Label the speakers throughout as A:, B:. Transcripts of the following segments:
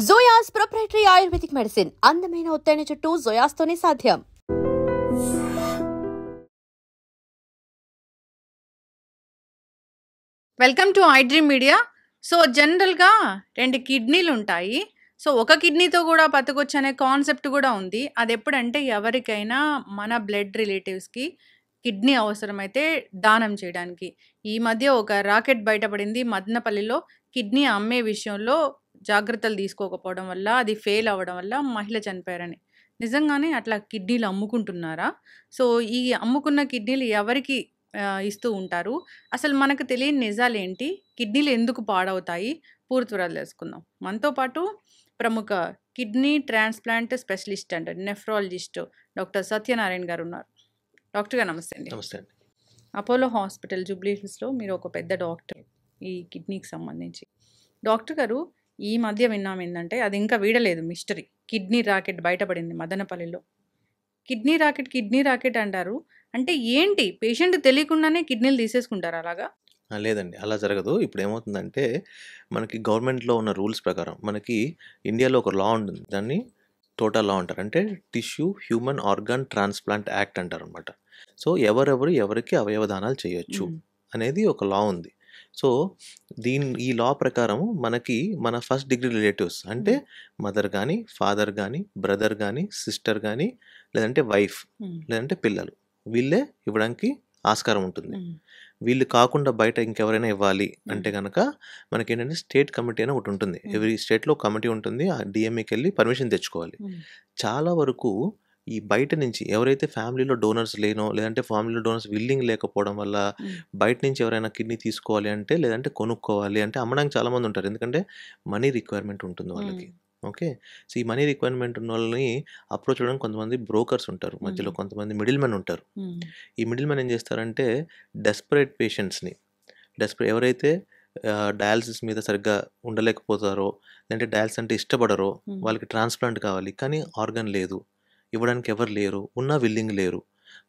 A: జోయాస్ proprietary ayurvedic medicine అందమైన ఒత్తైన చుట్టూ జోయాస్తోనే సాధ్యం.
B: Welcome to iDream media. So జనరల్గా 2 కిడ్నీలు ఉంటాయి. సో ఒక కిడ్నీతో కూడా బతకొచ్చు అనే కాన్సెప్ట్ కూడా ఉంది. అది ఎప్పుడంటే ఎవరికైనా మన బ్లడ్ రిలేటివ్స్కి కిడ్నీ అవసరమైతే దానం చేయడానికి. ఈ మధ్య ఒక రాకెట్ బయటపడింది. మదనపల్లిలో కిడ్నీ అమ్మే విషయంలో జాగ్రత్తలు తీసుకోకపోవడం వల్ల, అది ఫెయిల్ అవ్వడం వల్ల మహిళ చనిపోయారని. నిజంగానే అట్లా కిడ్నీలు అమ్ముకుంటున్నారా? సో ఈ అమ్ముకున్న కిడ్నీలు ఎవరికి ఇస్తూ ఉంటారు? అసలు మనకు తెలియని నిజాలేంటి? కిడ్నీలు ఎందుకు పాడవుతాయి? పూర్తి వివరాలు తెలుసుకుందాం. మనతో పాటు ప్రముఖ kidney transplant specialist and nephrologist doctor Satyanarayana గారు ఉన్నారు. డాక్టర్ గారు నమస్తే అండి.
C: నమస్తే అండి.
B: అపోలో హాస్పిటల్ జూబ్లీ హిల్స్లో మీరు ఒక పెద్ద డాక్టర్ ఈ కిడ్నీకి సంబంధించి. డాక్టర్ గారు, ఈ మధ్య విన్నాం ఏంటంటే, అది ఇంకా వీడలేదు మిస్టరీ, కిడ్నీ రాకెట్ బయటపడింది మదనపల్లిలో. కిడ్నీ రాకెట్ అంటారు. అంటే ఏంటి? పేషెంట్ తెలియకుండానే కిడ్నీలు తీసేసుకుంటారు అలాగా?
C: లేదండి, అలా జరగదు. ఇప్పుడు ఏమవుతుందంటే, మనకి గవర్నమెంట్లో ఉన్న రూల్స్ ప్రకారం మనకి ఇండియాలో ఒక లా ఉంటుంది. దాన్ని టోటల్ లా అంటారు. అంటే tissue human organ transplant act అంటారు అనమాట. సో ఎవరికి అవయవదానాలు చేయొచ్చు అనేది ఒక లా ఉంది. సో ఈ లా ప్రకారం మనకి మన ఫస్ట్ డిగ్రీ రిలేటివ్స్ అంటే మదర్ కానీ, ఫాదర్ కానీ, బ్రదర్ కానీ, సిస్టర్ కానీ, లేదంటే వైఫ్, లేదంటే పిల్లలు, వీళ్ళే ఇవ్వడానికి ఆస్కారం ఉంటుంది. వీళ్ళు కాకుండా బయట ఇంకెవరైనా ఇవ్వాలి అంటే కనుక మనకి ఏంటంటే స్టేట్ కమిటీ అని ఒకటి ఉంటుంది. ఎవ్రీ స్టేట్లో కమిటీ ఉంటుంది. ఆ డిఎంఏకి వెళ్ళి పర్మిషన్ తెచ్చుకోవాలి. చాలా వరకు ఈ బయట నుంచి ఎవరైతే ఫ్యామిలీలో డోనర్స్ లేనో, లేదంటే ఫ్యామిలీలో డోనర్స్ విల్లింగ్ లేకపోవడం వల్ల బయట నుంచి ఎవరైనా కిడ్నీ తీసుకోవాలి అంటే, లేదంటే కొనుక్కోవాలి అంటే అమ్మడానికి చాలామంది ఉంటారు. ఎందుకంటే మనీ రిక్వైర్మెంట్ ఉంటుంది వాళ్ళకి. ఓకే. సో ఈ మనీ రిక్వైర్మెంట్ ఉన్న వాళ్ళని అప్రోచ్ అవ్వడానికి కొంతమంది బ్రోకర్స్ ఉంటారు, మధ్యలో కొంతమంది మిడిల్ మెన్ ఉంటారు. ఈ మిడిల్ మెన్ ఏం చేస్తారంటే డెస్పరేట్ పేషెంట్స్ని, ఎవరైతే డయాలసిస్ మీద సరిగ్గా ఉండలేకపోతారో, లేదంటే డయాలసిస్ అంటే ఇష్టపడరో, వాళ్ళకి ట్రాన్స్ప్లాంట్ కావాలి కానీ ఆర్గన్ లేదు, ఇవ్వడానికి ఎవరు లేరు, ఉన్నా విల్లింగ్ లేరు,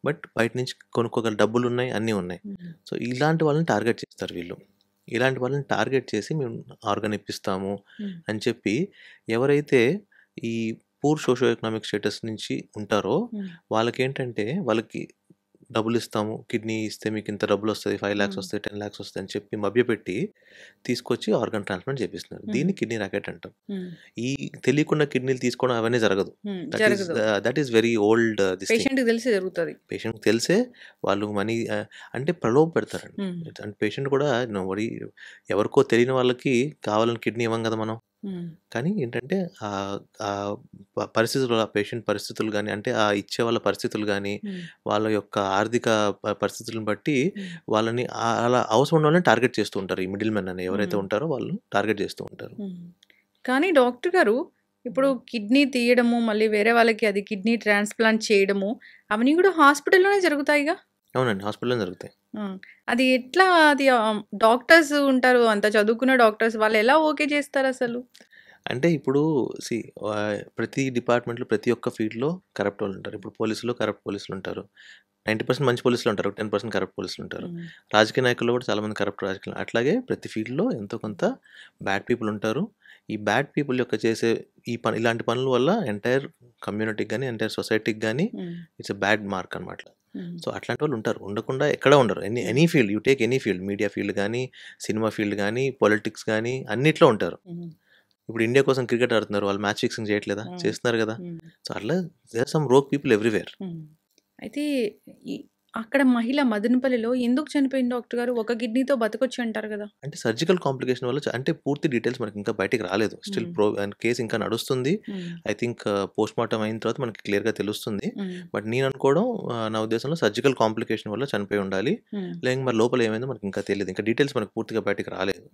C: బట్ బయట నుంచి కొనుక్కోగల డబ్బులు ఉన్నాయి, అన్నీ ఉన్నాయి. సో ఇలాంటి వాళ్ళని టార్గెట్ చేస్తారు వీళ్ళు. ఇలాంటి వాళ్ళని టార్గెట్ చేసి మేము ఆర్గన్ ఇప్పిస్తాము అని చెప్పి, ఎవరైతే ఈ పూర్ సోషో ఎకనామిక్ స్టేటస్ నుంచి ఉంటారో వాళ్ళకి ఏంటంటే, వాళ్ళకి డబ్బులు ఇస్తాము, కిడ్నీ ఇస్తే మీకు ఇంత డబ్బులు వస్తుంది, 5 lakhs వస్తాయి, 10 lakhs వస్తాయి అని చెప్పి మభ్యపెట్టి తీసుకొచ్చి ఆర్గన్ ట్రాన్స్ప్లాంట్ చేపిస్తున్నారు. దీన్ని కిడ్నీ రాకెట్ అంటాం. ఈ తెలియకుండా కిడ్నీలు తీసుకోవడం అవన్నీ జరగదు. That is very old. Patient తెలిసే వాళ్ళు మనీ అంటే ప్రలోభ పెడతారండి. అంటే పేషెంట్ కూడా ఎవరికో తెలియని వాళ్ళకి కావాలని కిడ్నీ ఇవ్వం కదా మనం. కానీ ఏంటంటే పరిస్థితులు, ఆ పేషెంట్ పరిస్థితులు కానీ, అంటే ఆ ఇచ్చే వాళ్ళ పరిస్థితులు కానీ, వాళ్ళ యొక్క ఆర్థిక పరిస్థితులను బట్టి వాళ్ళని అలా అవసరం ఉన్న వాళ్ళని టార్గెట్ చేస్తూ ఉంటారు. ఈ మిడిల్ మెన్ అని ఎవరైతే ఉంటారో వాళ్ళు టార్గెట్ చేస్తూ ఉంటారు.
B: కానీ డాక్టర్ గారు, ఇప్పుడు కిడ్నీ తీయడము, మళ్ళీ వేరే వాళ్ళకి అది కిడ్నీ ట్రాన్స్ప్లాంట్ చేయడము, అవన్నీ కూడా హాస్పిటల్లోనే జరుగుతాయిగా?
C: అవునండి, హాస్పిటల్లో జరుగుతాయి.
B: అది ఎట్లా? అది డాక్టర్స్ ఉంటారు, అంత చదువుకున్న డాక్టర్స్, వాళ్ళు ఎలా ఓకే చేస్తారు అసలు?
C: అంటే ఇప్పుడు ప్రతి డిపార్ట్మెంట్లో, ప్రతి ఒక్క ఫీల్డ్లో కరప్ట్ వాళ్ళు ఉంటారు. ఇప్పుడు పోలీసులో కరప్ట్ పోలీసులు ఉంటారు, 90% మంచి పోలీసులు ఉంటారు, 10% కరప్ట్ పోలీసులు ఉంటారు. రాజకీయ నాయకుల్లో కూడా చాలామంది కరప్ట్ రాజకీయ. అట్లాగే ప్రతి ఫీల్డ్లో ఎంతో కొంత బ్యాడ్ పీపుల్ ఉంటారు. ఈ బ్యాడ్ పీపుల్ యొక్క చేసే ఇలాంటి పనుల వల్ల ఎంటైర్ కమ్యూనిటీకి కానీ, ఎంటైర్ సొసైటీకి కానీ ఇట్స్ ఎ బ్యాడ్ మార్క్ అనమాట. సో అట్లాంటి వాళ్ళు ఉంటారు, ఉండకుండా ఎక్కడ ఉండరు. Any field, you take any field, media field కానీ, సినిమా ఫీల్డ్ కానీ, పాలిటిక్స్ కానీ, అన్నిట్లో ఉంటారు. ఇప్పుడు ఇండియా కోసం క్రికెట్ ఆడుతున్నారు, వాళ్ళు మ్యాచ్ ఫిక్సింగ్ చేయట్లేదా? చేస్తున్నారు కదా. సో అట్లా there are some rogue people everywhere.
B: అయితే అక్కడ మహిళ మదనపల్లిలో ఎందుకు చనిపోయింది డాక్టర్ గారు? ఒక కిడ్నీతో బతకొచ్చు అంటారు కదా.
C: అంటే సర్జికల్ కాంప్లికేషన్ వల్ల, అంటే పూర్తి డీటెయిల్స్ మనకి ఇంకా బయటికి రాలేదు. స్టిల్ కేసు ఇంకా నడుస్తుంది. ఐ థింక్ పోస్ట్ మార్టం అయిన తర్వాత మనకి క్లియర్గా తెలుస్తుంది. బట్ నేను అనుకోవడం, నా ఉద్దేశంలో సర్జికల్ కాంప్లికేషన్ వల్ల చనిపోయి ఉండాలి. లేక మరి లోపల ఏమైందో మనకి ఇంకా తెలియదు. ఇంకా డీటెయిల్స్ మనకి పూర్తిగా బయటికి రాలేదు.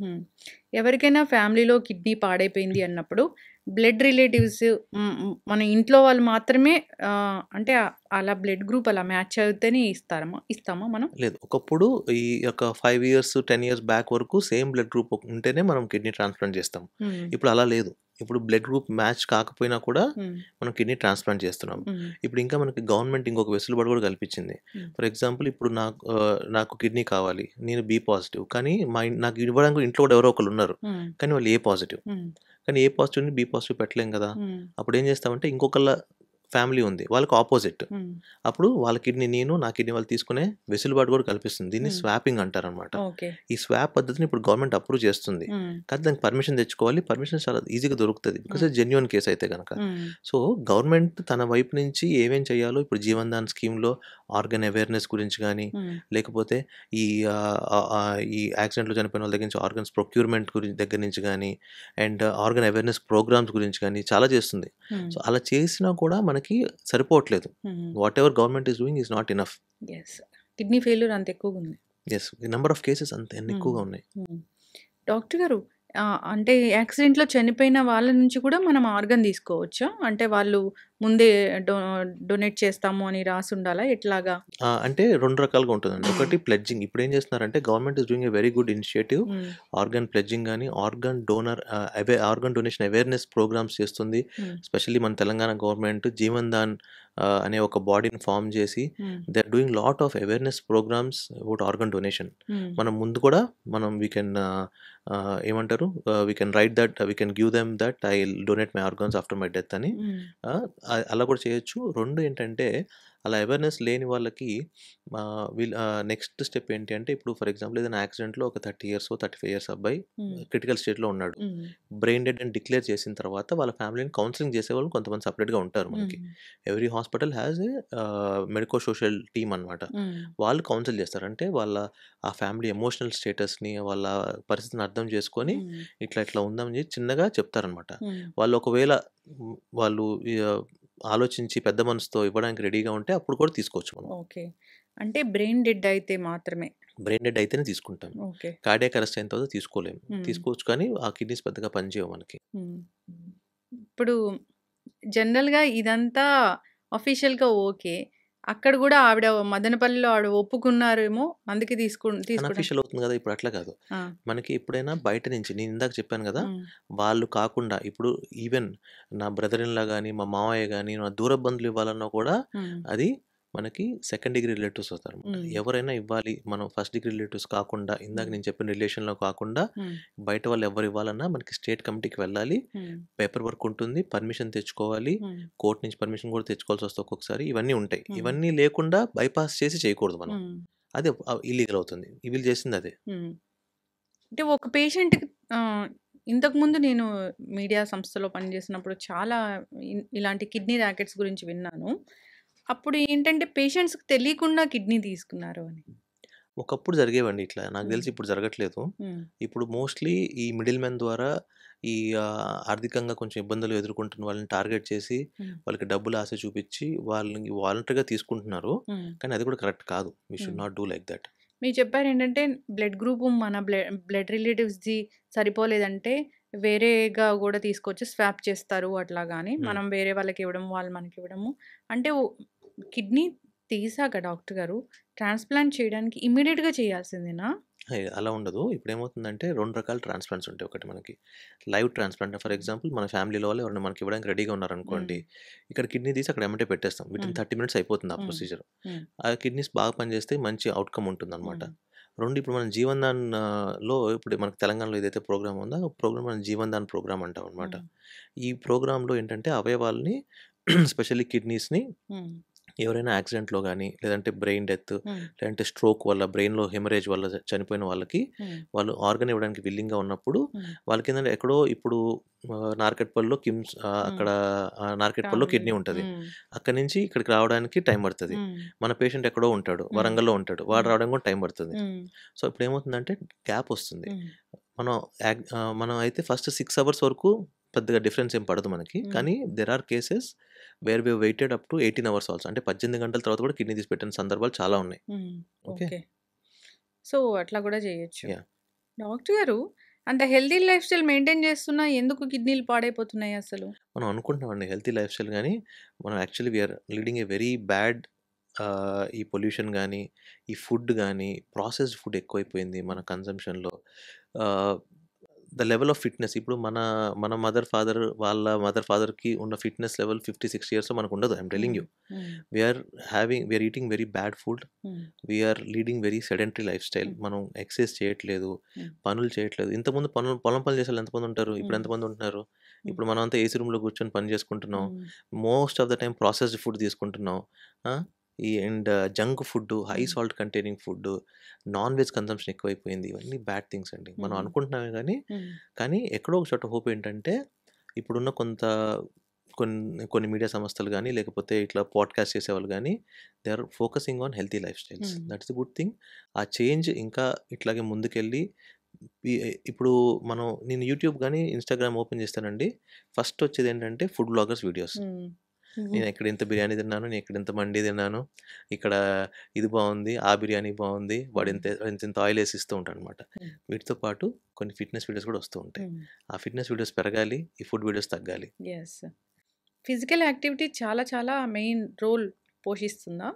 B: ఎవరికైనా ఫ్యామిలీలో కిడ్నీ పాడైపోయింది అన్నప్పుడు బ్లడ్ రిలేటివ్స్, మన ఇంట్లో వాళ్ళు మాత్రమే, అంటే అలా బ్లడ్ గ్రూప్ అలా మ్యాచ్ అయితేనే ఇస్తామా మనం?
C: లేదు, ఒకప్పుడు ఈ యొక్క 5 years 10 years బ్యాక్ వరకు సేమ్ బ్లడ్ గ్రూప్ ఉంటేనే మనం కిడ్నీ ట్రాన్స్ప్లాంట్ చేస్తాం. ఇప్పుడు అలా లేదు. ఇప్పుడు బ్లడ్ గ్రూప్ మ్యాచ్ కాకపోయినా కూడా
B: హ్మ్.
C: మనం కిడ్నీ ట్రాన్స్‌ప్లాంట్ చేస్తున్నాం.
B: హ్మ్.
C: ఇప్పుడు ఇంకా మనకి గవర్నమెంట్ ఇంకొక వెసులుబాటు కూడా కల్పించింది.
B: హ్మ్.
C: ఫర్ ఎగ్జాంపుల్ ఇప్పుడు నాకు కిడ్నీ కావాలి. నేను బి పాజిటివ్. కానీ నాకు ఇవ్వడానికి ఇంట్లో కూడా ఎవరో ఒకళ్ళు ఉన్నారు.
B: హ్మ్.
C: కానీ వాళ్ళు ఏ పాజిటివ్.
B: హ్మ్.
C: కానీ ఏ పాజిటివ్‌ని బి పాజిటివ్ పెట్టలేం కదా!
B: హ్మ్.
C: అప్పుడు ఏం చేస్తామంటే ఇంకొకళ్ళ ఫ్యామిలీ ఉంది. వాళ్ళకి అపోజిట్.
B: హ్మ్.
C: అప్పుడు వాళ్ళ కిడ్నీ నేను, నా కిడ్నీ వాళ్ళు తీసుకునే వెసులుబాటు కూడా కల్పిస్తుంది. దీన్ని
B: హ్మ్.
C: స్వాపింగ్ అంటారనమాట.
B: ఓకే.
C: ఈ స్వాప్ పద్ధతిని ఇప్పుడు గవర్నమెంట్ అప్రూవ్ చేస్తుంది.
B: హ్మ్.
C: కానీ దానికి పర్మిషన్ తెచ్చుకోవాలి. పర్మిషన్ చాలా ఈజీగా దొరుకుతది. బికాస్
B: హ్మ్.
C: అది జెన్యూన్ కేస్ అయితే గనక.
B: హ్మ్.
C: సో, గవర్నమెంట్ తన వైపు నుంచి ఏమేం చేయాలో ఇప్పుడు జీవన్ దాన్ స్కీమ్‌లో ఆర్గన్ అవేర్‌నెస్ గురించి గానీ,
B: హ్మ్.
C: లేకపోతే ఈ ఈ యాక్సిడెంట్‌లో చనిపోయిన వాళ్ళ దగ్గర నుంచి ఆర్గన్స్ ప్రొక్యూర్‌మెంట్ దగ్గర నుంచి గానీ, అండ్ ఆర్గన్ అవేర్‌నెస్ ప్రోగ్రామ్స్ గురించి గానీ చాలా చేస్తుంది.
B: హ్మ్.
C: సో, అలా చేసినా కూడా మనకి సరిపోవట్లేదు.
B: హ్మ్.
C: Whatever government is doing is not enough.
B: Yes. Kidney failure అంత ఎక్కువగుంది.
C: యెస్. నంబర్ ఆఫ్ కేసెస్ అంత
B: హ్మ్.
C: ఎక్కువగా ఉన్నాయి.
B: హ్మ్. డాక్టర్ గారు అంటే యాక్సిడెంట్‌లో చనిపోయిన వాళ్ళ నుంచి కూడా మనం ఆర్గాన్ తీసుకోవచ్చా? అంటే వాళ్ళు ముందే డొ డొనేట్ చేస్తాము అని రాసుండాలా? ఎట్లాగా?
C: అంటే 2 రకాలుగా ఉంటుందండి.
B: హ్మ్.
C: ఒకటి ప్లెడ్జింగ్. ఇప్పుడేం చేస్తున్నారంటే government is doing a very good initiative.
B: హ్మ్.
C: ఆర్గాన్ ప్లెడ్జింగ్ గాని, ఆర్గాన్ డొనేషన్ అవేర్‌నెస్ ప్రోగ్రామ్స్ చేస్తుంది.
B: హ్మ్.
C: ఎస్పెషల్లీ మన తెలంగాణ గవర్నమెంట్ జీవన్ దాన్ అనే ఒక బాడీని ఫార్మ్ చేసి
B: hmm.
C: They are doing lot of awareness programmes about organ donation.
B: Hmm.
C: మనం ముందు కూడా వి కెన్ ఏమంటారు? We can write that we can give them that I will donate my organs after my death అని.
B: Hmm.
C: అలా కూడా చేయొచ్చు. 2 ఏంటంటే అలా అవేర్‌నెస్ లేని వాళ్ళకి నెక్స్ట్ స్టెప్ ఏంటి అంటే ఇప్పుడు ఫర్ ఎగ్జాంపుల్ ఏదైనా యాక్సిడెంట్‌లో ఒక 30 ఇయర్సో, 35 ఇయర్స్ అబ్బాయి
B: హ్మ్.
C: క్రిటికల్ స్టేజ్‌లో ఉన్నాడు.
B: హ్మ్.
C: బ్రెయిన్ డెడ్ అని డిక్లేర్ చేసిన తర్వాత వాళ్ళ ఫ్యామిలీని కౌన్సెలింగ్ చేసేవాళ్ళు కొంతమంది సెపరేట్‌గా ఉంటారు మనకి.
B: హ్మ్.
C: Every hospital has a medico social team అనమాట.
B: హ్మ్.
C: వాళ్ళు కౌన్సెల్ చేస్తారు. అంటే ఆ ఫ్యామిలీ ఎమోషనల్ స్టేటస్‌ని వాళ్ళ పరిస్థితిని అర్థం చేసుకొని
B: హ్మ్.
C: ఇట్లా ఉందని చెప్పి చిన్నగా చెప్తారనమాట.
B: హ్మ్.
C: వాళ్ళు ఒకవేళ వాళ్ళు ఆలోచించి పెద్ద మనసుతో ఇవ్వడానికి రెడీగా ఉంటే అప్పుడు కూడా తీసుకోవచ్చు మనం.
B: ఓకే. అంటే బ్రెయిన్ డెడ్ అయితే మాత్రమే.
C: బ్రెయిన్ డెడ్ అయితేనే తీసుకుంటాం.
B: ఓకే.
C: కార్డియాక్ అరెస్ట్ అయిన తర్వాత తీసుకోలేము.
B: హ్మ్.
C: తీసుకోవచ్చు కానీ ఆ కిడ్నీస్ పెద్దగా పనిచేయవు మనకి.
B: హ్మ్. ఇప్పుడు జనరల్‌గా ఇదంతా అఫీషియల్‌గా ఓకే. అక్కడ గూడా ఆవిడ మదనపల్లిలో ఆవిడ ఒప్పుకున్నారేమో. అందుకే తీసుకోవడానికి.
C: అన్‌అఫీషియల్ అవుతుంది కదా! ఇప్పుడు అట్లా కాదు.
B: ఆ!
C: మనకి ఎప్పుడైనా బయట నుంచి నేను ఇందాక చెప్పాను కదా!
B: హ్మ్.
C: వాళ్ళు కాకుండా ఇప్పుడు ఈవెన్ నా బ్రదర్ ఇన్ లా గాని, మా మామయ్య గాని, నా దూర బంధువులు ఇవ్వాలన్నా కూడా
B: హ్మ్.
C: అది మనకి సెకండ్ డిగ్రీ రిలేటివ్స్ అవుతారనమాట.
B: హ్మ్.
C: ఎవరైనా ఇవ్వాలి మనం ఫస్ట్ డిగ్రీ రిలేటివ్స్ కాకుండా ఇందాక
B: హ్మ్.
C: నేను చెప్పిన రిలేషన్‌లో కాకుండా
B: హ్మ్.
C: బయట వాళ్ళు ఎవ్వరు ఇవ్వాలన్నా మనకి స్టేట్ కమిటీకి వెళ్ళాలి.
B: హ్మ్.
C: పేపర్ వర్క్ ఉంటుంది. పర్మిషన్ తెచ్చుకోవాలి.
B: హ్మ్.
C: కోర్ట్ నుంచి పర్మిషన్ కూడా తెచ్చుకోవాల్సొస్తది ఒక్కొక్కసారి. ఇవన్నీ ఉంటాయి.
B: హ్మ్.
C: ఇవన్నీ లేకుండా బైపాస్ చేసి చేయకూడదు మనం.
B: హ్మ్.
C: అది ఇల్లీగల్ అవుతుంది. వీళ్ళు చేసిందదే.
B: హ్మ్. అంటే ఒక పేషెంట్‌కి ఇంతకుముందు నేను మీడియా సంస్థలో పనిచేసినప్పుడు చాలా ఇలాంటి కిడ్నీ ర్యాకెట్స్ గురించి విన్నాను. అప్పుడు ఏంటంటే పేషెంట్స్‌కి తెలియకుండా కిడ్నీ తీసుకున్నారు అని.
C: ఒకప్పుడు జరిగేవండి ఇట్లా. నాకు
B: హ్మ్.
C: తెలిసి ఇప్పుడు జరగట్లేదు.
B: హ్మ్.
C: ఇప్పుడు మోస్ట్‌లీ ఈ మిడిల్ మెన్ ద్వారా ఈ ఆర్థికంగా కొంచెం ఇబ్బందులు ఎదుర్కొంటున్న వాళ్ళని టార్గెట్ చేసి,
B: హ్మ్.
C: వాళ్ళకి డబ్బులు ఆశ చూపిచ్చి, వాళ్ళని వాలంటరీగా తీసుకుంటున్నారు.
B: హ్మ్.
C: కానీ అది కూడా కరెక్ట్ కాదు. వి
B: హ్మ్.
C: Should not do like that.
B: మీరు చెప్పారేంటంటే బ్లడ్ గ్రూప్ మన బ్లడ్ రిలేటివ్స్‌ది సరిపోలేదంటే వేరేగా గూడా తీసుకొచ్చి స్వాప్ చేస్తారు అట్లాగా అని.
C: హ్మ్.
B: మనం వేరే వాళ్ళకివ్వడం, వాళ్ళు మనకివ్వడము. అంటే కిడ్నీ తీసాక డాక్టర్ గారు ట్రాన్స్‌ప్లాంట్ చేయడానికి ఇమ్మీడియేట్‌గా చేయాల్సిందేనా?
C: అలా ఉండదు. ఇప్పుడేమవుతుందంటే 2 రకాల ట్రాన్స్‌ప్లాంట్స్ ఉంటాయి. ఒకటి మనకి లైవ్ ట్రాన్స్‌ప్లాంట్. ఫర్ ఎగ్జాంపుల్ మన ఫ్యామిలీలో వాళ్ళు ఎవరైనా మనకి ఇవ్వడానికి రెడీగా
B: హ్మ్.
C: ఉన్నారనుకోండి. ఇక్కడ కిడ్నీ తీసి అక్కడ ఎమ్మటే పెట్టేస్తాం. వితిన్
B: హ్మ్.
C: 30 మినిట్స్ అయిపోతుంది ఆ
B: హ్మ్.
C: ప్రొసీజర్.
B: హ్మ్.
C: ఆ కిడ్నీస్ బాగా పనిచేస్తే మంచి ఔట్‌కమ్ ఉంటుందనమాట.
B: హ్మ్.
C: 2 ఇప్పుడు మనం జీవన్ దాన్ ఇప్పుడు మనకు తెలంగాణలో ఏదైతే ప్రోగ్రామ్ ఉందో, ఆ ప్రోగ్రామ్ మనం జీవన్ దాన్ ప్రోగ్రామ్ అంటామనమాట.
B: హ్మ్.
C: ఈ ప్రోగ్రామ్‌లో ఏంటంటే అవయవాల్ని స్పెషల్లీ కిడ్నీస్‌ని
B: హ్మ్.
C: ఎవరైనా యాక్సిడెంట్‌లో గాని, లేదంటే బ్రెయిన్ డెత్,
B: హ్మ్.
C: లేదంటే స్ట్రోక్ వల్ల బ్రెయిన్‌లో హెమరేజ్ వల్ల చనిపోయిన వాళ్ళకి
B: హ్మ్.
C: వాళ్ళు ఆర్గాన్ ఇవ్వడానికి విల్లింగ్‌గా ఉన్నప్పుడు
B: హ్మ్.
C: వాళ్ళకేందంటే ఎక్కడో ఇప్పుడు నార్కెట్‌పల్లిలో
B: హ్మ్.
C: అక్కడ నార్కెట్‌పల్లిలో
B: ఫ్యామిలీ.
C: కిడ్నీ ఉంటది.
B: హ్మ్.
C: అక్కడి నుంచి ఇక్కడికి రావడానికి టైం పడతది.
B: హ్మ్.
C: మన పేషెంట్ ఎక్కడో ఉంటాడు.
B: హ్మ్.
C: వరంగల్‌లో ఉంటాడు. వాడు
B: హ్మ్.
C: రావడానికి కూడా టైం పడుతుంది.
B: హ్మ్.
C: సో, ఇప్పుడేమవుతుందంటే గ్యాప్ వస్తుంది.
B: హ్మ్.
C: మనం అయితే ఫస్ట్ 6 అవర్స్ వరకు పెద్దగా డిఫరెన్స్ ఏం పడదు మనకి.
B: హ్మ్.
C: కానీ there are cases where we waited up to 18 hours also. అంటే 18 గంటల తర్వాత కూడా కిడ్నీ తీసి పెట్టిన సందర్భాలు చాలా ఉన్నాయి.
B: హ్మ్.
C: ఓకే.
B: ఓకే. సో, అట్లా గూడా జేయొచ్చు.
C: యాహ్!
B: డాక్టర్ గారు అంత హెల్తీ లైఫ్ స్టైల్ మెయింటైన్ చేస్తున్నా ఎందుకు కిడ్నీలు పాడైపోతున్నాయి అసలు?
C: మనం అనుకుంటున్నామండి హెల్తీ లైఫ్ స్టైల్ గానీ, మనం actually we are leading a very bad ఈ పొల్యూషన్ గానీ, ఈ ఫుడ్ గానీ, ప్రాసెస్డ్ ఫుడ్ ఎక్కువైపోయింది మన కన్జంప్షన్‌లో. ఆహ్, ద లెవెల్ ఆఫ్ ఫిట్‌నెస్ ఇప్పుడు మన మదర్, ఫాదర్ వాళ్ళ మదర్, ఫాదర్‌కి ఉన్న ఫిట్‌నెస్ లెవెల్ 50, 60 ఇయర్స్‌లో మనకుండదు. I am telling
B: hmm.
C: You.
B: Hmm.
C: We are eating very bad food.
B: Hmm.
C: We are leading very sedentary lifestyle.
B: Hmm.
C: మనం ఎక్సర్సైజ్ చేయట్లేదు.
B: హ్మ్.
C: పనులు చేయట్లేదు. ఇంతకుముందు పొలం పనులు చేసేవాళ్ళు ఎంతమంది ఉంటారు? ఇప్పుడు
B: హ్మ్.
C: ఎంతమంది ఉంటున్నారు?
B: హ్మ్.
C: ఇప్పుడు మనమంతా ఏసీ రూమ్‌లో కూర్చొని పని చేసుకుంటున్నాం.
B: హ్మ్.
C: Most of the time processed food తీసుకుంటున్నాం. ఆ! జంక్ ఫుడ్, హై
B: హ్మ్.
C: Salt containing food, non veg consumption ఎక్కువైపోయింది. ఇవన్నీ బ్యాడ్ థింగ్స్ అండి. మనం
B: హ్మ్.
C: అనుకుంటున్నామే గానీ,
B: హ్మ్.
C: కానీ ఎక్కడో ఒక చోట హోప్ ఏంటంటే, ఇప్పుడున్న కొన్ని మీడియా సంస్థలు గానీ, లేకపోతే ఇట్లా పాడ్‌కాస్ట్ చేసేవాళ్ళు గానీ, they are focusing on healthy life styles.
B: Hmm.
C: That is the good thing. ఆ చేంజ్ ఇంకా ఇట్లాగే ముందుకెళ్ళి ఇ ఇప్పుడు నేను యూట్యూబ్ గానీ, ఇన్‌స్టాగ్రామ్ ఓపెన్ చేస్తానండి. ఫస్ట్ వచ్చేదేంటంటే ఫుడ్ వ్లాగర్స్ వీడియోస్.
B: హ్మ్. హ్మ్.
C: నేనెక్కడ ఇంత బిర్యానీ తిన్నాను, నేనెక్కడ ఇంత మండీ తిన్నాను, ఇక్కడ ఇది బావుంది, ఆ బిర్యానీ బావుంది, వాడు
B: హ్మ్.
C: ఇంతింత ఆయిలేసి ఇస్తూ ఉంటాడనమాట.
B: హ్మ్.
C: వీటితో పాటు కొన్ని ఫిట్‌నెస్ వీడియోస్ కూడా వస్తూ ఉంటాయి.
B: హ్మ్.
C: ఆ ఫిట్‌నెస్ వీడియోస్ పెరగాలి, ఈ ఫుడ్ వీడియోస్ తగ్గాలి.
B: యెస్. ఫిజికల్ యాక్టివిటీ చాలా చాలా మెయిన్ రోల్ పోషిస్తుందా?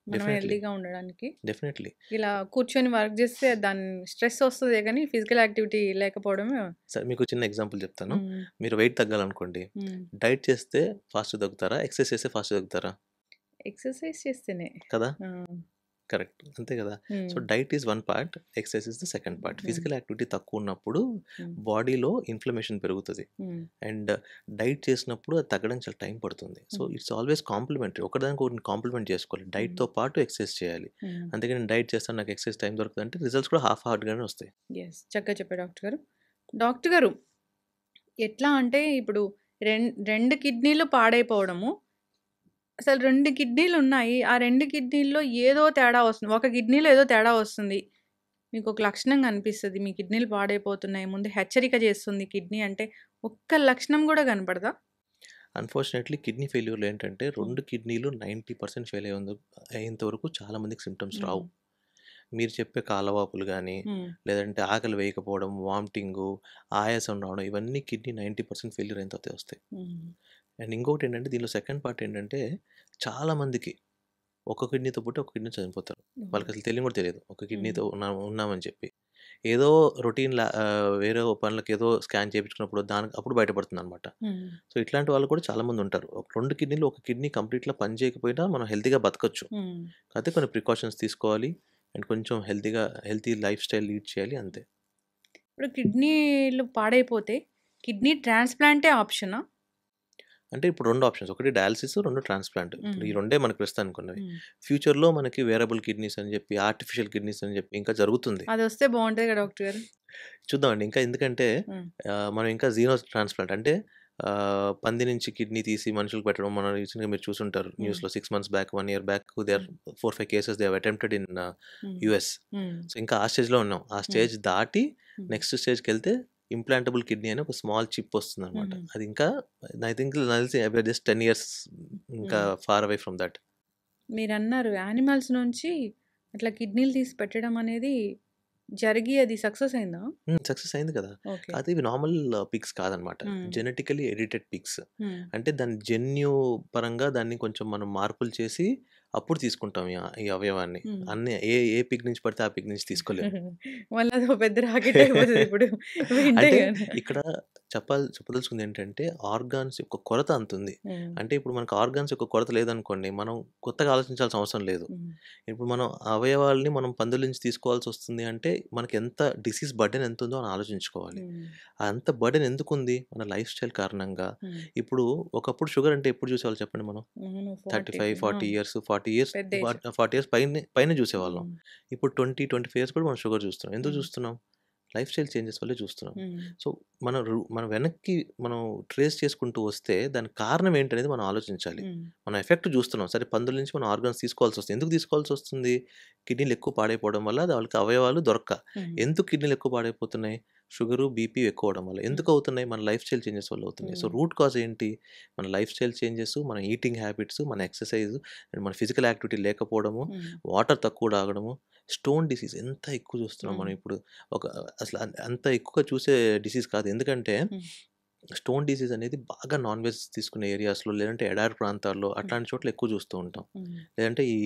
B: మనం
C: డెఫినెట్‌లీ.
B: హెల్తీగా ఉండడానికి?
C: డెఫినెట్‌లీ.
B: ఇలా కూర్చొని వర్క్ చేస్తే దాని స్ట్రెస్ వస్తదే గానీ ఫిజికల్ యాక్టివిటీ లేకపోవడమే.
C: సరే మీకు చిన్న ఎగ్జాంపుల్ చెప్తాను.
B: హ్మ్.
C: మీరు వెయిట్ తగ్గాలనుకోండి.
B: హ్మ్.
C: డైట్ చేస్తే ఫాస్ట్‌గా తగ్గుతారా? ఎక్సర్సైజ్ చేస్తే ఫాస్ట్‌గా తగ్గుతారా?
B: ఎక్సర్సైజ్ చేస్తేనే.
C: కదా!
B: ఆ!
C: కరెక్ట్. అంతే గదా! సో,
B: హ్మ్.
C: Diet is one part. Exercise is the second part.
B: హ్మ్.
C: ఫిజికల్ యాక్టివిటీ తక్కువున్నప్పుడు
B: హ్మ్.
C: బాడీలో ఇన్‌ఫ్లమేషన్ పెరుగుతది.
B: హ్మ్.
C: అండ్ డైట్ చేసినప్పుడు అది తగ్గడానికి చాలా టైం పడుతుంది. So,
B: hmm.
C: It's always complementary. ఒకదానికొకటి కాంప్లిమెంట్ చేసుకోవాలి.
B: హ్మ్.
C: డైట్‌తో పాటు ఎక్సర్సైజ్ చేయాలి.
B: హ్మ్.
C: అంతేగాని నేను డైట్ చేస్తాను, నాకు ఎక్సర్సైజ్ టైం దొరకదంటే రిజల్ట్స్ కూడా హాఫ్ హార్ట్‌గానే వస్తాయి.
B: యెస్. చక్కగా చెప్పారు డాక్టర్ గారు. డాక్టర్ గారు ఎట్లా అంటే ఇప్పుడు 2 కిడ్నీలు పాడైపోవడము, అసలు 2 కిడ్నీలున్నాయి. ఆ 2 కిడ్నీల్లో ఏదో తేడా వస్తుంది. ఒక కిడ్నీలో ఏదో తేడా వస్తుంది. మీకొక లక్షణం కనిపిస్తది. మీ కిడ్నీలు పాడైపోతున్నాయి. ముందు హెచ్చరిక చేస్తుంది కిడ్నీ అంటే, ఒక్క లక్షణం గూడా కనపడదా?
C: అన్‌ఫార్చునేట్‌లీ కిడ్నీ ఫెయిల్యూర్‌లో ఏంటంటే
B: హ్మ్.
C: 2 కిడ్నీలు 90% ఫెయిల్ అయ్యేంత వరకు చాలా మందికి సింప్టమ్స్
B: హ్మ్.
C: రావు. మీరు చెప్పే కాలవాపులు గానీ,
B: హ్మ్.
C: లేదంటే ఆకలి వేయకపోవడం, వామిటింగు, ఆయాసం రావడం ఇవన్నీ కిడ్నీ 90% ఫెయిల్యూర్ అయిన తర్వాతే వస్తాయి.
B: హ్మ్.
C: అండ్ ఇంకొకటేంటంటే దీనిలో సెకండ్ పార్ట్ ఏంటంటే చాలా మందికి ఒక కిడ్నీతో పుట్టి ఒక కిడ్నీ చనిపోతారు.
B: హ్మ్.
C: వాళ్ళకసలు తెలియని కూడా తెలీదు. ఒక
B: హ్మ్.
C: కిడ్నీతో ఉన్నామని చెప్పి. ఏదో వేరే పనులకి ఏదో స్కాన్ చేపించుకున్నప్పుడు అప్పుడు బయటపడుతుందనమాట.
B: హ్మ్.
C: సో, ఇట్లాంటి వాళ్ళు కూడా చాలామంది ఉంటారు. ఒక 2 కిడ్నీలు ఒక కిడ్నీ కంప్లీట్‌గా పని చేయకపోయినా మనం హెల్తీగా బతకచ్చు.
B: హ్మ్.
C: కాకపోతే కొన్ని ప్రికాషన్స్ తీసుకోవాలి. అండ్ కొంచెం హెల్తీ లైఫ్ స్టైల్ లీడ్ చేయాలి అంతే.
B: ఇప్పుడు కిడ్నీలు పాడైపోతే కిడ్నీ ట్రాన్స్‌ప్లాంటే ఆప్షనా?
C: అంటే ఇప్పుడు 2 ఆప్షన్స్. ఒకటి డయాలిసిస్, 2 ట్రాన్స్‌ప్లాంట్. ఇప్పుడు
B: హ్మ్.
C: ఈ రెండే మనకు ప్రస్తుతానికున్నవి.
B: హ్మ్.
C: ఫ్యూచర్‌లో మనకి వేరబుల్ కిడ్నీస్ అని చెప్పి, ఆర్టిఫిషియల్ కిడ్నీస్ అని చెప్పి ఇంకా జరుగుతుంది.
B: అదొస్తే బావుంటది కదా డాక్టర్ గారు.
C: చూద్దామండి. ఇంకా ఎందుకంటే
B: హ్మ్.
C: మనం ఇంకా జీనో ట్రాన్స్‌ప్లాంట్ అంటే పంది నుంచి కిడ్నీ తీసి మనుషులకు పెట్టడం మనం రీసెంట్‌గా మీరు చూసుంటారు.
B: హ్మ్.
C: న్యూస్‌లో 6 months back, 1 year back they are
B: hmm.
C: 4, 5 cases they have attempted in
B: hmm.
C: US.
B: Hmm.
C: So, ఇంకా ఆ స్టేజ్‌లో ఉన్నాం. ఆ
B: హ్మ్.
C: స్టేజ్ దాటి
B: హ్మ్.
C: నెక్స్ట్ స్టేజ్‌కెళ్తే ఇంప్లాంటబుల్ కిడ్నీ అని ఒక స్మాల్ చిప్ వస్తుందనమాట.
B: హుహు.
C: అది ఇంకా ఐ థింక్ నాకు తెలిసి వి ఆర్ జస్ట్ 10 ఇయర్స్ ఇంకా
B: hmm.
C: Far away from that.
B: మీరన్నారు యానిమల్స్ నుంచి అట్లా కిడ్నీలు తీసి పెట్టడం అనేది జరిగి అది సక్సెస్ అయిందా?
C: సక్సెస్ అయింది కదా!
B: ఓకే.
C: కాకపోతే ఇవి నార్మల్ పిగ్స్ కాదనమాట.
B: హ్మ్.
C: Genetically edited pigs.
B: హ్మ్.
C: అంటే దాని జన్యు పరంగా దాన్ని కొంచెం మనం మార్పులు చేసి అప్పుడు తీసుకుంటాం ఈ అవయవాన్ని.
B: హ్మ్.
C: అన్నీ ఏ ఏ పిగ్ నుంచి పడితే ఆ పిగ్ నుంచి తీసుకోలేము.
B: మళ్ళీ అదో పెద్ద రాకెట్ అయిపోతది ఇప్పుడు వింటే
C: అంటే
B: గాని.
C: ఇక్కడ చెప్పదలుచుకుంది ఏంటంటే ఆర్గాన్స్ యొక్క కొరత అంతుంది.
B: హ్మ్.
C: అంటే ఇప్పుడు మనకు ఆర్గాన్స్ యొక్క కొరత లేదనుకోండి, మనం కొత్తగా ఆలోచించాల్సిన అవసరం లేదు.
B: హ్మ్.
C: ఇప్పుడు మనం అవయవాల్ని మనం పందుల నుంచి తీసుకోవాల్సొస్తుంది అంటే, మనకెంత డిసీజ్ బర్డెన్ ఎంతుందో అని ఆలోచించుకోవాలి.
B: హ్మ్.
C: అంత బర్డెన్ ఎందుకుంది? మన లైఫ్ స్టైల్ కారణంగా.
B: హ్మ్.
C: ఇప్పుడు ఒకప్పుడు షుగర్ అంటే ఎప్పుడు చూసేవాళ్ళు చెప్పండి మనం?
B: అవును.
C: 35,
B: 45
C: 40 ఇయర్స్, 40 ఇయర్స్,
B: పెద్ద ఏజ్.
C: 40 ఇయర్స్ పైనే చూసేవాళ్ళం.
B: హ్మ్.
C: ఇప్పుడు 20, 25 ఇయర్స్ కూడా మనం షుగర్ చూస్తున్నాం. ఎందుకు
B: హ్మ్.
C: చూస్తున్నాం? లైఫ్ స్టైల్ చేంజెస్ వల్లే చూస్తున్నాం.
B: హ్మ్.
C: సో, మన వెనక్కి మనం ట్రేస్ చేసుకుంటూ వస్తే దానికి కారణం ఏంటనేది మనం ఆలోచించాలి.
B: హ్మ్.
C: మనం ఎఫెక్ట్ చూస్తున్నాం. సరే పందుల నుంచి మనం ఆర్గాన్స్ తీసుకోవాల్సొస్తుంది. ఎందుకు తీసుకోవాల్సొస్తుంది? కిడ్నీలు ఎక్కువ పాడైపోవడం వల్ల వాళ్ళకి అవయవాలు దొరక్క.
B: హ్మ్.
C: ఎందుకు కిడ్నీలు ఎక్కువ పాడైపోతున్నాయి? షుగరు, బీపీ ఎక్కువ అవ్వడం వల్ల. ఎందుకు
B: హ్మ్.
C: అవుతున్నాయి? మన లైఫ్ స్టైల్ చేంజెస్ వల్ల అవుతున్నాయి. సో,
B: హ్మ్.
C: రూట్ కాజ్ ఏంటి? మన లైఫ్ స్టైల్ చేంజెస్, మన ఈటింగ్ హ్యాబిట్స్, మన ఎక్సర్‌సైజ్, మన ఫిజికల్ యాక్టివిటీ లేకపోవడము,
B: హ్మ్.
C: వాటర్ తక్కువ తాగడము, స్టోన్ డిసీజ్ ఎంత ఎక్కువ చూస్తున్నాం
B: హ్మ్.
C: మనం ఇప్పుడు. ఒక అసలు అంత ఎక్కువగా చూసే డిసీజ్ కాదు. ఎందుకంటే
B: హ్మ్.
C: స్టోన్ డిసీజ్ అనేది బాగా నాన్ వెజ్ తీసుకునే ఏరియాస్‌లో లేదంటే ఎడారి ప్రాంతాల్లో
B: హ్మ్.
C: అట్లాంటి చోట్ల ఎక్కువ చూస్తూ ఉంటాం.
B: హ్మ్.
C: లేదంటే ఈ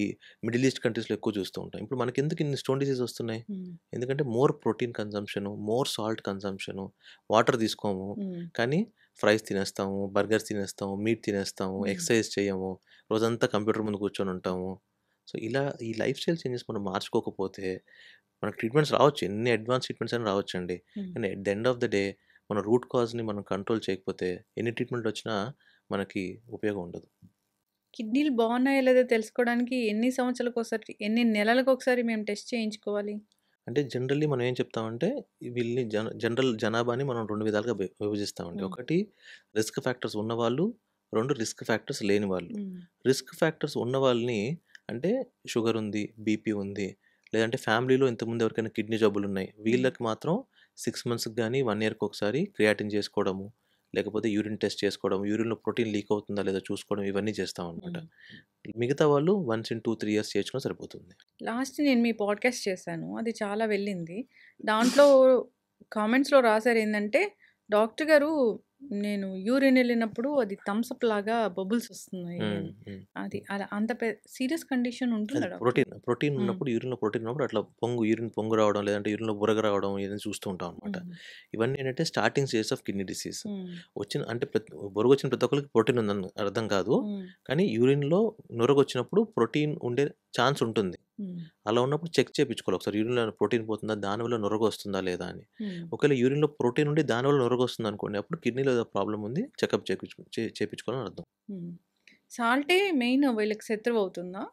C: మిడిల్ ఈస్ట్ కంట్రీస్‌లో ఎక్కువ చూస్తూ ఉంటాం. ఇప్పుడు మనకెందుకు ఇన్ని స్టోన్ డిసీజ్ వస్తున్నాయి?
B: హ్మ్.
C: ఎందుకంటే more protein consumption, more salt consumption, water తీసుకోము.
B: హ్మ్.
C: కానీ ఫ్రైస్ తినేస్తాము, బర్గర్స్ తినేస్తాము, మీట్ తినేస్తాము,
B: హ్మ్.
C: ఎక్సర్సైజ్ చేయము, రోజంతా కంప్యూటర్ ముందు కూర్చొని ఉంటాము. సో, ఇలా ఈ లైఫ్ స్టైల్ చేంజెస్ మనం మార్చుకోకపోతే మనకు ట్రీట్మెంట్స్ రావచ్చు. ఎన్ని అడ్వాన్స్ ట్రీట్మెంట్స్ అయినా రావచ్చండి.
B: హ్మ్.
C: కానీ at the end of the day మన రూట్ కాజ్‌ని మనం కంట్రోల్ చేయకపోతే ఎన్ని ట్రీట్మెంట్‌లొచ్చినా మనకి ఉపయోగం ఉండదు.
B: కిడ్నీలు బాగున్నాయో లేదో తెలుసుకోవడానికి ఎన్ని సంవత్సరాలకొకసారి, ఎన్ని నెలలకొకసారి మేము టెస్ట్ చేయించుకోవాలి?
C: అంటే జనరల్లీ మనం ఏం చెప్తామంటే వీళ్ళని జనరల్ జనాభాని మనం 2 విధాలుగా విభజిస్తామండి.
B: హ్మ్.
C: ఒకటి రిస్క్ ఫ్యాక్టర్స్ ఉన్నవాళ్ళు, 2 రిస్క్ ఫ్యాక్టర్స్ లేని వాళ్ళు.
B: హ్మ్.
C: రిస్క్ ఫ్యాక్టర్స్ ఉన్న వాళ్ళని అంటే షుగర్ ఉంది, బీపీ ఉంది, లేదంటే ఫ్యామిలీలో ఇంతకుముందు ఎవరికైనా కిడ్నీ జబ్బులున్నాయి.
B: హ్మ్.
C: వీళ్ళకి మాత్రం 6 మంత్స్‌కి గానీ, 1 ఇయర్‌కి ఒకసారి క్రియాటిన్ చేసుకోవడము, లేకపోతే యూరిన్ టెస్ట్ చేసుకోవడం, యూరిన్‌లో ప్రోటీన్ లీక్ అవుతుందా లేదా చూసుకోవడం ఇవన్నీ చేస్తామనమాట.
B: హ్మ్.
C: మిగతా వాళ్ళు వన్స్ ఇన్ 2, 3 ఇయర్స్ చేయించుకున్నా సరిపోతుంది.
B: లాస్ట్ నేను మీ పాడ్‌కాస్ట్ చేశాను. అది చాలా వెళ్ళింది. దాంట్లో కామెంట్స్‌లో రాసారేందంటే, డాక్టర్ గారు నేను యూరిన్ ఎళ్ళినప్పుడు అది థమ్స్ అప్ లాగా బబుల్స్ వస్తున్నాయి
C: హ్మ్.
B: అని.
C: హ్మ్.
B: అది అలా అంత సీరియస్ కండిషన్ ఉంటుందా
C: అది
B: డాక్టర్ గారు?
C: ప్రోటీన్
B: హ్మ్.
C: ఉన్నప్పుడు యూరిన్‌లో ప్రోటీన్ ఉన్నప్పుడు అట్లా యూరిన్ పొంగు రావడం, లేదంటే యూరిన్‌లో బురగ రావడం ఇవన్నీ చూస్తూ ఉంటాం అనమాట.
B: హ్మ్.
C: ఇవన్నీ ఏంటంటే starting stages of kidney disease.
B: హ్మ్.
C: వచ్చిన అంటే బురగొచ్చిన ప్రతి ఒక్కళ్ళకి ప్రోటీన్ ఉందని అర్థం కాదు.
B: హ్మ్.
C: కానీ యూరిన్‌లో నురగొచ్చినప్పుడు ప్రోటీన్ ఉండే ఛాన్స్ ఉంటుంది.
B: హ్మ్.
C: అలా ఉన్నప్పుడు చెక్ చేపించుకోవాలి. ఒకసారి యూరిన్‌లో ప్రోటీన్ పోతుందా? దానివల్ల నురగొస్తుందా లేదా అని.
B: హ్మ్.
C: ఒకవేళ యూరిన్‌లో ప్రోటీన్ ఉండి దానివల్ల నురగొస్తుందనుకోండి, అప్పుడు కిడ్నీలో ఏదో ప్రాబ్లమ్ ఉంది. చెకప్ చేపించుకోవాలని అర్థం.
B: హ్మ్. సాల్టే మెయిన్ వీళ్ళకి శత్రువవుతుందా?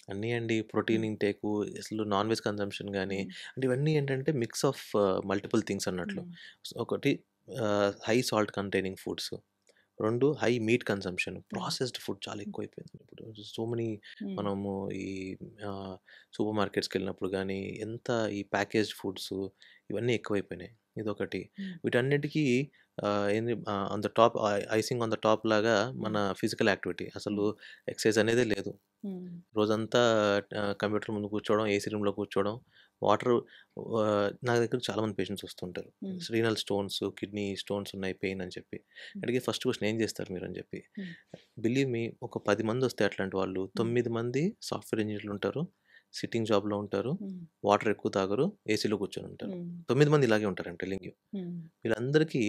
C: అన్నీ అండి.
B: హ్మ్.
C: ప్రోటీన్ ఇంటేకు, అసలు నాన్ వెజ్ కన్జంప్షన్ గాని,
B: హ్మ్.
C: అంటే ఇవన్నీ ఏంటంటే మిక్స్ ఆఫ్ మల్టిపుల్ థింగ్స్ అన్నట్లు.
B: హ్మ్.
C: ఒకటి high salt containing foods. 2 high meet consumption.
B: హ్మ్.
C: ప్రాసెస్డ్ ఫుడ్ చాలా
B: హ్మ్.
C: ఎక్కువైపోయింది. ఇప్పుడు సో మెనీ
B: హ్మ్.
C: మనము ఈ సూపర్ మార్కెట్స్‌కెళ్ళినప్పుడు గానీ, ఎంత ఈ ప్యాకేజ్డ్ ఫుడ్స్ ఇవన్నీ ఎక్కువైపోయినాయి. ఇదొకటి.
B: హ్మ్.
C: వీటన్నిటికి ఏంది on the top icing on the top లాగా మన
B: హ్మ్.
C: Physical activity. అసలు
B: హ్మ్.
C: ఎక్సర్సైజ్ అనేదే లేదు.
B: హ్మ్.
C: రోజంతా కంప్యూటర్ ముందు కూర్చోవడం, ఏసీ రూమ్‌లో కూర్చోవడం, వాటర్ నా దగ్గరికి చాలామంది పేషెంట్స్ వస్తుంటారు.
B: హ్మ్.
C: రీనల్ స్టోన్స్, కిడ్నీ స్టోన్స్ ఉన్నాయి పెయిన్ అని చెప్పి.
B: హ్మ్.
C: అడిగి ఫస్ట్ క్వెషన్ ఏం చేస్తారు మీరు అని చెప్పి.
B: హ్మ్.
C: బిలీవ్ మీ ఒక 10 మంది వస్తే అట్లాంటి వాళ్ళు,
B: హ్మ్.
C: 9 మంది సాఫ్ట్‌వేర్ ఇంజినీర్లు ఉంటారు. సిట్టింగ్ జాబ్‌లో ఉంటారు.
B: హ్మ్.
C: వాటర్ ఎక్కువ తాగరు. ఏసీలో కూర్చొని ఉంటారు.
B: హ్మ్.
C: 9 మంది ఇలాగే ఉంటారు. I'm telling you.
B: హ్మ్.
C: వీళ్ళందరికీ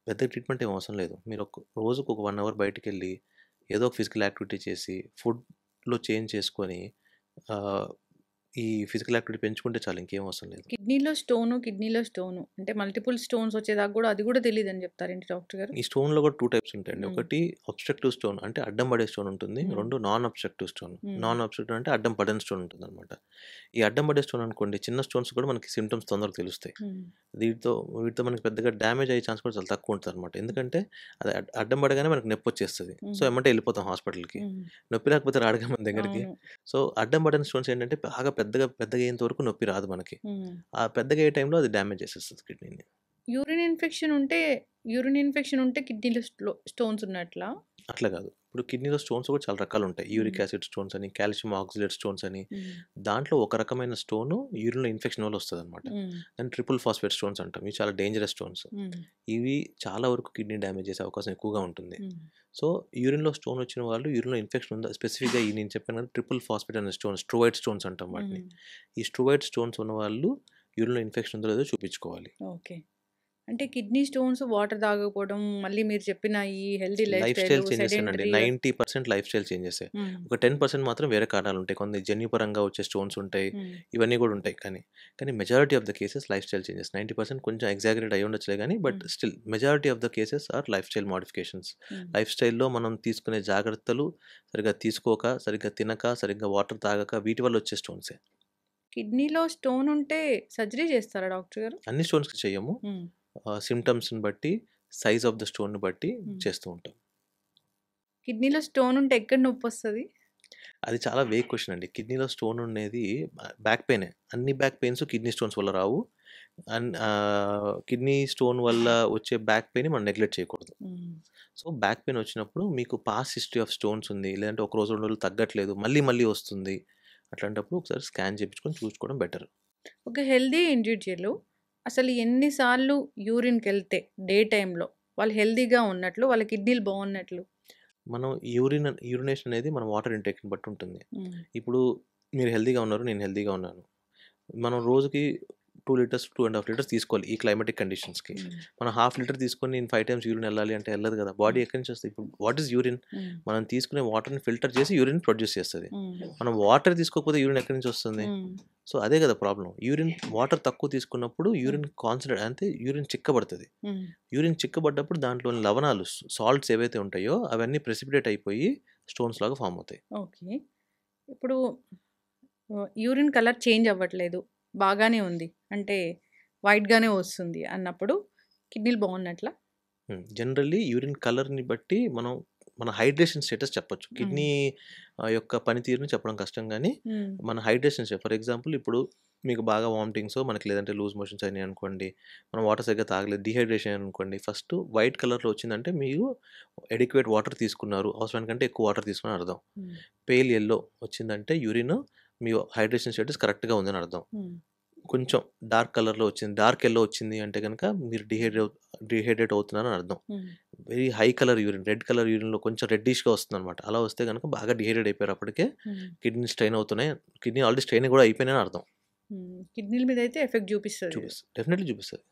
C: పెద్ద ట్రీట్మెంట్ ఏం అవసరం లేదు. మీరు రోజుకు ఒక 1 అవర్ బయటికెళ్ళి ఏదో ఒక ఫిజికల్ యాక్టివిటీ చేసి, ఫుడ్‌లో చేంజ్ చేసుకొని ఆహ్, ఈ ఫిజికల్ యాక్టివిటీ పెంచుకుంటే చాలు ఇంకేం అవసరం లేదు.
B: కిడ్నీలో స్టోను. అంటే మల్టిపుల్ స్టోన్స్ వచ్చేదాకా గూడా అది గూడా తెలీదని జెప్తారేంటి డాక్టర్ గారు?
C: ఈ స్టోన్‌లో కూడా 2 టైప్స్ ఉంటాయండి.
B: హ్మ్.
C: ఒకటి అబ్స్ట్రక్టివ్ స్టోన్ అంటే అడ్డం పడే స్టోన్ ఉంటుంది.
B: హ్మ్.
C: 2 నాన్ అబ్స్ట్రక్టివ్ స్టోన్.
B: హ్మ్.
C: నాన్ అబ్స్ట్రక్టివ్ అంటే అడ్డం పడని స్టోన్ ఉంటుందన్నమాట. ఈ అడ్డం పడే స్టోన్ అనుకోండి చిన్న స్టోన్స్ కూడా మనకి సింప్టమ్స్ తొందరగా తెలుస్తాయి.
B: హ్మ్.
C: వీటితో వీటితో మనకి పెద్దగా డ్యామేజ్ అయ్యే ఛాన్స్ కూడా చాలా తక్కువ ఉంటదనమాట. ఎందుకంటే అది అడ్డం పడగానే మనకు నొప్పొచ్చేస్తది. సో,
B: హ్మ్.
C: ఎమ్మటే ఎళ్ళిపోతాం హాస్పిటల్‌కి.
B: హ్మ్.
C: నొప్పి రాకపోతే రాడుగా మన దగ్గరికి.
B: అవును.
C: సో, అడ్డం పడని స్టోన్స్ ఏంటంటే బాగా పెద్దగా అయ్యేంత వరకు నొప్పి రాదు మనకి.
B: హ్మ్.
C: ఆ పెద్దగా అయ్యే టైంలో అది డ్యామేజ్ చేసేస్తది కిడ్నీని.
B: యూరిన్ ఇన్ఫెక్షన్ ఉంటే కిడ్నీలో స్టోన్స్ ఉన్నట్లా?
C: అట్లా కాదు. ఇప్పుడు కిడ్నీలో స్టోన్స్ కూడా చాలా రకాలుంటాయి.
B: హ్మ్.
C: యూరిక్ యాసిడ్ స్టోన్స్ అని, కాల్షియం ఆక్సాలేట్ స్టోన్స్ అని.
B: హ్మ్.
C: దాంట్లో ఒక రకమైన స్టోను యూరిన్‌లో ఇన్ఫెక్షన్ వల్ల వస్తదనమాట.
B: హ్మ్.
C: దాన్ని ట్రిపుల్ ఫాస్ఫేట్ స్టోన్స్ అంటాం. ఇవి చాలా డేంజరస్ స్టోన్స్.
B: హ్మ్.
C: ఇవి చాలా వరకు కిడ్నీ డ్యామేజ్ చేసే అవకాశం ఎక్కువగా ఉంటుంది.
B: హ్మ్.
C: సో, యూరిన్‌లో స్టోన్ వచ్చిన వాళ్ళు యూరిన్‌లో ఇన్ఫెక్షన్ ఉందా స్పెసిఫిక్‌గా ఈ నేను చెప్పాను కదా! ట్రిపుల్ ఫాస్ఫేట్ అనే స్టోన్స్, స్ట్రోయిడ్ స్టోన్స్ అంటాం వాటిని.
B: హ్మ్.
C: ఈ స్ట్రోయిడ్ స్టోన్స్ ఉన్నవాళ్ళు యూరిన్‌లో ఇన్ఫెక్షన్ ఉందో లేదో చూపించుకోవాలి.
B: ఓకే. అంటే కిడ్నీ స్టోన్స్, వాటర్ తాగకపోవడం, మళ్ళీ మీరు చెప్పిన ఈ healthy life
C: life
B: style,
C: style చేంజెసేనండి.
B: సెడెంటరీగా
C: 90% లైఫ్ స్టైల్ చేంజెసే.
B: హ్మ్.
C: ఒక 10% మాత్రం వేరే కారణాలుంటాయి. కొన్ని జన్యుపరంగా వచ్చే స్టోన్స్ ఉంటాయి.
B: హ్మ్.
C: ఇవన్నీ గూడా ఉంటాయి కానీ majority of the cases life style changes. 90% కొంచెం ఎగ్జాగరేట్ అయ్యుండొచ్చులే గానీ, but
B: hmm.
C: Still majority of the cases are life style modifications.
B: Hmm.
C: Life స్టైల్‌లో మనం తీసుకునే జాగ్రత్తలు సరిగ్గా తీసుకోక, సరిగ్గా తినక, సరిగ్గా వాటర్ తాగక వీటి వల్ల వచ్చే స్టోన్సే.
B: కిడ్నీలో స్టోన్ ఉంటే సర్జరీ చేస్తారా డాక్టర్ గారు?
C: అన్ని స్టోన్స్‌కి చెయ్యము.
B: హ్మ్.
C: సింప్టమ్స్‌ని బట్టి, సైజ్ ఆఫ్ ద స్టోన్‌ని బట్టి
B: హ్మ్.
C: చేస్తూ ఉంటాం.
B: కిడ్నీలో స్టోన్ ఉంటే ఎక్కడ నొప్పొస్తది?
C: అది చాలా వేగ్ క్వెషన్ అండి. కిడ్నీలో స్టోన్ ఉండేది బ్యాక్ పెయినే. అన్ని బ్యాక్ పెయిన్స్ కిడ్నీ స్టోన్స్ వల్ల రావు. కిడ్నీ స్టోన్ వల్ల వచ్చే బ్యాక్ పెయిన్‌ని మనం నెగ్లెక్ట్ చేయకూడదు.
B: హ్మ్.
C: సో, బ్యాక్ పెయిన్ వచ్చినప్పుడు మీకు పాస్ట్ హిస్టరీ ఆఫ్ స్టోన్స్ ఉంది. లేదంటే ఒక రోజు, 2 రోజులు తగ్గట్లేదు. మళ్ళీ వస్తుంది. అట్లాంటప్పుడు ఒకసారి స్కాన్ చేపించుకొని చూసుకోవడం బెటర్.
B: ఒక హెల్తీ ఇండివిడ్యువల్ అసలు ఎన్ని సార్లు యూరిన్‌కెళ్తే డే టైమ్‌లో వాళ్ళు హెల్తీగా ఉన్నట్లు, వాళ్ళ కిడ్నీలు బాగున్నట్లు?
C: మనం యూరినేషన్ అనేది మన వాటర్ ఇంటేక్‌ని బట్టి ఉంటుంది.
B: ఉమ్,
C: ఇప్పుడు మీరు హెల్తీగా ఉన్నారు, నేను హెల్తీగా ఉన్నాను. మనం రోజుకి 2 లీటర్స్, 2½ లీటర్స్ తీసుకోవాలి ఈ క్లైమాటిక్ కండిషన్స్‌కి.
B: ఉమ్,
C: మనం హాఫ్ లీటర్ తీసుకొని నేను 5 టైమ్స్ యూరిన్ ఎళ్ళాలి అంటే ఎళ్ళదు కదా! బాడీ ఎక్కడి నుంచి వస్తది? ఇప్పుడు వాట్ ఈస్ యూరిన్?
B: ఉమ్,
C: మనం తీసుకునే వాటర్‌ని ఫిల్టర్ చేసి యూరిన్ ప్రొడ్యూస్ చేస్తది.
B: ఉమ్,
C: మనం వాటర్ తీసుకోకపోతే యూరిన్ ఎక్కడి నుంచి వస్తుంది?
B: ఉమ్,
C: సో, అదే కదా ప్రాబ్లమ్. వాటర్ తక్కువ తీసుకున్నప్పుడు
B: ఉమ్,
C: యూరిన్ కాన్సంట్రేట్ అంటే యూరిన్ చిక్కబడతది.
B: ఉమ్.
C: యూరిన్ చిక్కబడ్డప్పుడు దాంట్లోని లవణాలు సాల్ట్స్ ఏవైతే ఉంటాయో అవన్నీ ప్రెసిపిటేట్ అయిపోయి స్టోన్స్ లాగా ఫార్మ్ అవుతాయి.
B: ఓకే. ఇప్పుడు యూరిన్ కలర్ చేంజ్ అవ్వట్లేదు, బాగానే ఉంది, అంటే వైట్‌గానే వస్తుంది అన్నప్పుడు కిడ్నీలు బాగున్నట్లా?
C: జనరల్లీ యూరిన్ కలర్‌ని బట్టి మన హైడ్రేషన్ స్టేటస్ చెప్పొచ్చు.
B: హ్మ్.
C: కిడ్నీ యొక్క పనితీరుని చెప్పడం కష్టం గానీ,
B: హ్మ్.
C: మన హైడ్రేషన్ ఫర్ ఎగ్జాంపుల్ ఇప్పుడు మీకు బాగా వామిటింగ్సో, మనకి లేదంటే లూజ్ మోషన్స్ అయినాయి అనుకోండి, మనం వాటర్ సరిగ్గా తాగలేదు, డీహైడ్రేషన్ అనుకోండి, ఫస్ట్ వైట్ కలర్‌లో వచ్చిందంటే మీరు అడిక్వేట్ వాటర్ తీసుకున్నారు, అవసరానికంటే ఎక్కువ వాటర్ తీసుకున్నారని అర్థం.
B: హ్మ్.
C: పేల్ యెల్లో వచ్చిందంటే యూరిన్ మీ హైడ్రేషన్ స్టేటస్ కరెక్ట్‌గా ఉందని అర్థం.
B: హ్మ్.
C: కొంచెం డార్క్ కలర్‌లో వచ్చింది, డార్క్ యెల్లో వచ్చింది అంటే గనక మీరు డీహైడ్రేట్ అవుతున్నారని అర్థం.
B: హ్మ్.
C: Very high colour urine, red colour యూరిన్‌లో కొంచెం రెడ్డిష్‌గా వస్తుందనమాట. అలా వస్తే గనక బాగా డీహైడ్రేట్ అయిపోయారు అప్పటికే.
B: హ్మ్.
C: కిడ్నీ స్ట్రెయిన్ అవుతున్నాయి. కిడ్నీ ఆల్రెడీ స్ట్రెయిన్ కూడా అయిపోయినాయని అర్థం.
B: కిడ్నీల మీద అయితే ఎఫెక్ట్ చూపిస్తది ఇది.
C: డెఫినెట్‌లీ చూపిస్తది.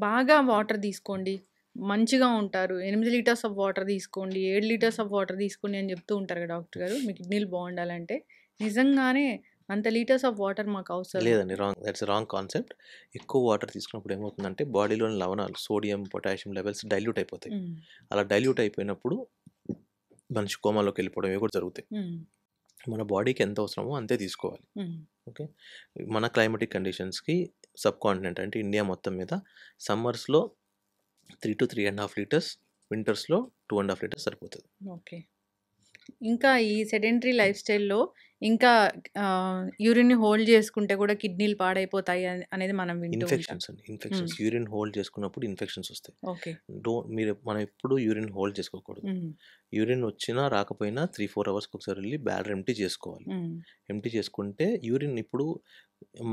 B: బాగా వాటర్ తీసుకోండి, మంచిగా ఉంటారు, 8 లీటర్స్ ఆఫ్ వాటర్ తీసుకోండి, 7 లీటర్స్ ఆఫ్ వాటర్ తీసుకోండి అని చెప్తూ ఉంటారు కదా డాక్టర్ గారు. మీ కిడ్నీలు బాగుండాలంటే నిజంగానే అంత లీటర్స్ ఆఫ్ వాటర్ మాకు అవసరమా?
C: లేదండి. That's a wrong concept. ఎక్కువ వాటర్ తీసుకున్నప్పుడు ఏమవుతుందంటే బాడీలోని లవణాలు సోడియం, పొటాషియం లెవెల్స్ డైల్యూట్ అయిపోతాయి.
B: ఉమ్,
C: అలా డైల్యూట్ అయిపోయినప్పుడు మనిషి కోమాలోకి వెళ్ళిపోవడం ఇవి కూడా జరుగుతాయి.
B: ఉమ్,
C: మన బాడీకి ఎంత అవసరమో అంతే తీసుకోవాలి.
B: ఉమ్,
C: ఓకే. మన క్లైమాటిక్ కండిషన్స్‌కి సబ్ కాంటినెంట్ అంటే ఇండియా మొత్తం మీద సమ్మర్స్‌లో 3-3½ లీటర్స్, వింటర్స్‌లో 2½ లీటర్స్ సరిపోతది.
B: ఓకే. ఇంకా ఈ సెడెంటరీ లైఫ్ స్టైల్‌లో ఇంకా యూరిన్‌ని హోల్డ్ చేసుకుంటే కూడా కిడ్నీలు పాడైపోతాయి అనేది మనం వింటూ ఉంటాం.
C: ఇన్ఫెక్షన్స్ అండి. ఇన్ఫెక్షన్స్. యూరిన్ హోల్డ్ చేసుకున్నప్పుడు ఇన్ఫెక్షన్స్ వస్తాయి.
B: ఓకే.
C: మనం ఎప్పుడు యూరిన్ హోల్డ్ చేసుకోకూడదు.
B: ఉమ్,
C: యూరిన్ వచ్చినా రాకపోయినా 3-4 అవర్స్‌కి ఒకసారి వెళ్లి బ్లాడర్ ఎంప్టీ చేసుకోవాలి.
B: ఉమ్,
C: ఎంప్టీ చేసుకుంటే యూరిన్ ఇప్పుడు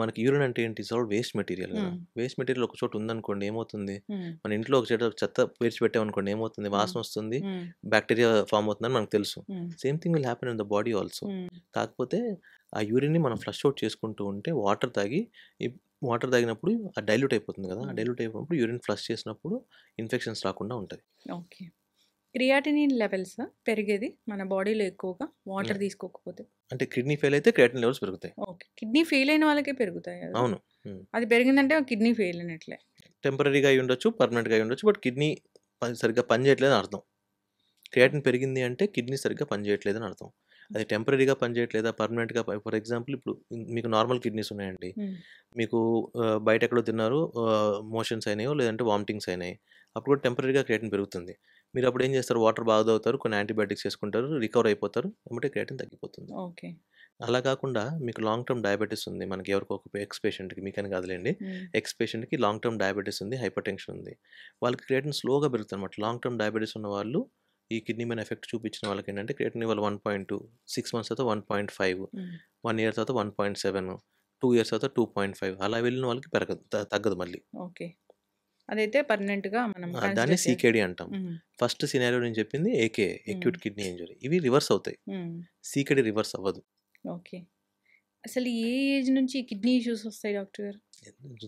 C: మనకి యూరిన్ అంటే ఏంటి? ఇట్స్ ఆల్ వేస్ట్ మెటీరియల్ కదా!
B: ఉమ్,
C: వేస్ట్ మెటీరియల్ ఒక చోట ఉందనుకోండి ఏమవుతుంది?
B: ఉమ్,
C: మన ఇంట్లో ఒక చోట చెత్త పేర్చిపెట్టామనుకోండి ఏమవుతుంది? వాసన వస్తుంది.
B: ఉమ్,
C: బాక్టీరియా ఫార్మ్ అవుతుందని మనకు తెలుసు.
B: Um,
C: same thing will happen in the body also.
B: ఉమ్,
C: కాకపోతే ఆ యూరిన్‌ని మనం ఫ్లష్ ఔట్ చేసుకుంటూ ఉంటే వాటర్ తాగినప్పుడు అది డైల్యూట్ అయిపోతుంది కదా! ఆ డైల్యూట్ అయిపోయినప్పుడు యూరిన్ ఫ్లష్ చేసినప్పుడు ఇన్ఫెక్షన్స్ రాకుండా ఉంటది.
B: ఓకే. క్రియాటినిన్ లెవెల్స్ పెరిగేది మన బాడీలో ఎక్కువగా వాటర్
C: హ్మ్.
B: తీసుకోకపోతే?
C: అంటే కిడ్నీ ఫెయిల్ అయితే క్రియాటిన్ లెవెల్స్ పెరుగుతాయి.
B: ఓకే. కిడ్నీ ఫెయిల్ అయిన వాళ్ళకే పెరుగుతాయి కదా?
C: అవును. హ్మ్.
B: అది పెరిగిందంటే కిడ్నీ ఫెయిల్ అయినట్లే.
C: టెంపరరీగా అయ్యుండొచ్చు, పర్మనెంట్‌గా అయ్యుండొచ్చు. బట్ కిడ్నీ సరిగ్గా పనిచేయట్లేదని అర్థం. క్రియాటిన్ పెరిగింది అంటే కిడ్నీ సరిగ్గా పనిచేయట్లేదని అర్థం. అది టెంపరరీగా పనిచేయట్లేదా, పర్మనెంట్‌గా ఫర్ ఎగ్జాంపుల్ ఇప్పుడు మీకు నార్మల్ కిడ్నీస్ ఉన్నాయండి.
B: హ్మ్.
C: మీకు బయట ఎక్కడో తిన్నారు, మోషన్స్ అయినాయో లేదంటే వామిటింగ్స్ అయినాయి. అప్పుడు కూడా టెంపరరీగా క్రియాటిన్ పెరుగుతుంది. మీరు అప్పుడు ఏం చేస్తారు? వాటర్ బాగా తాగుతారు, కొన్ని యాంటీబయాటిక్స్ ఏసుకుంటారు, రికవర్ అయిపోతారు. ఎమ్మటే క్రియాటిన్ తగ్గిపోతుంది.
B: ఓకే.
C: అలా కాకుండా మీకు లాంగ్ టర్మ్ డయాబెటిస్ ఉంది. మనకి ఎవరికో ఒక ఎక్స్ పేషెంట్‌కి, మీకని కాదులెండి.
B: హ్మ్.
C: ఎక్స్ పేషెంట్‌కి లాంగ్ టర్మ్ డయాబెటిస్ ఉంది, హైపర్ టెన్షన్ ఉంది. వాళ్ళకి క్రియాటిన్ స్లోగా పెరుగుతుందన్నమాట. లాంగ్ టర్మ్ డయాబెటిస్ ఉన్నవాళ్ళు ఈ కిడ్నీ మీద ఎఫెక్ట్ చూపించిన వాళ్ళకేంటంటే క్రియాటిన్ ఇవాళ 1.2, 6 మంత్స్ తర్వాత 1.5,
B: హ్మ్.
C: 1 ఇయర్ తర్వాత 1.7, 2 ఇయర్స్ తర్వాత 2.5 అలా వెళ్ళిన వాళ్ళకి పెరగదు. తగ్గదు మళ్ళీ.
B: ఓకే. అదైతే పర్మనెంట్‌గా మనం
C: దాన్ని
B: కన్సిడర్ చేయాలి.
C: సీకేడీ అంటాం.
B: హ్మ్.
C: ఫస్ట్ సినారియో నేను చెప్పింది ఏకేఏ, అక్యూట్ కిడ్నీ ఇంజ్యూరీ. ఇవి రివర్స్ అవుతాయి.
B: హ్మ్.
C: సీకేడీ రివర్స్ అవ్వదు.
B: ఓకే. అసలు ఏ ఏజ్ నుంచి కిడ్నీ ఇష్యూస్ వస్తాయి డాక్టర్ గారు?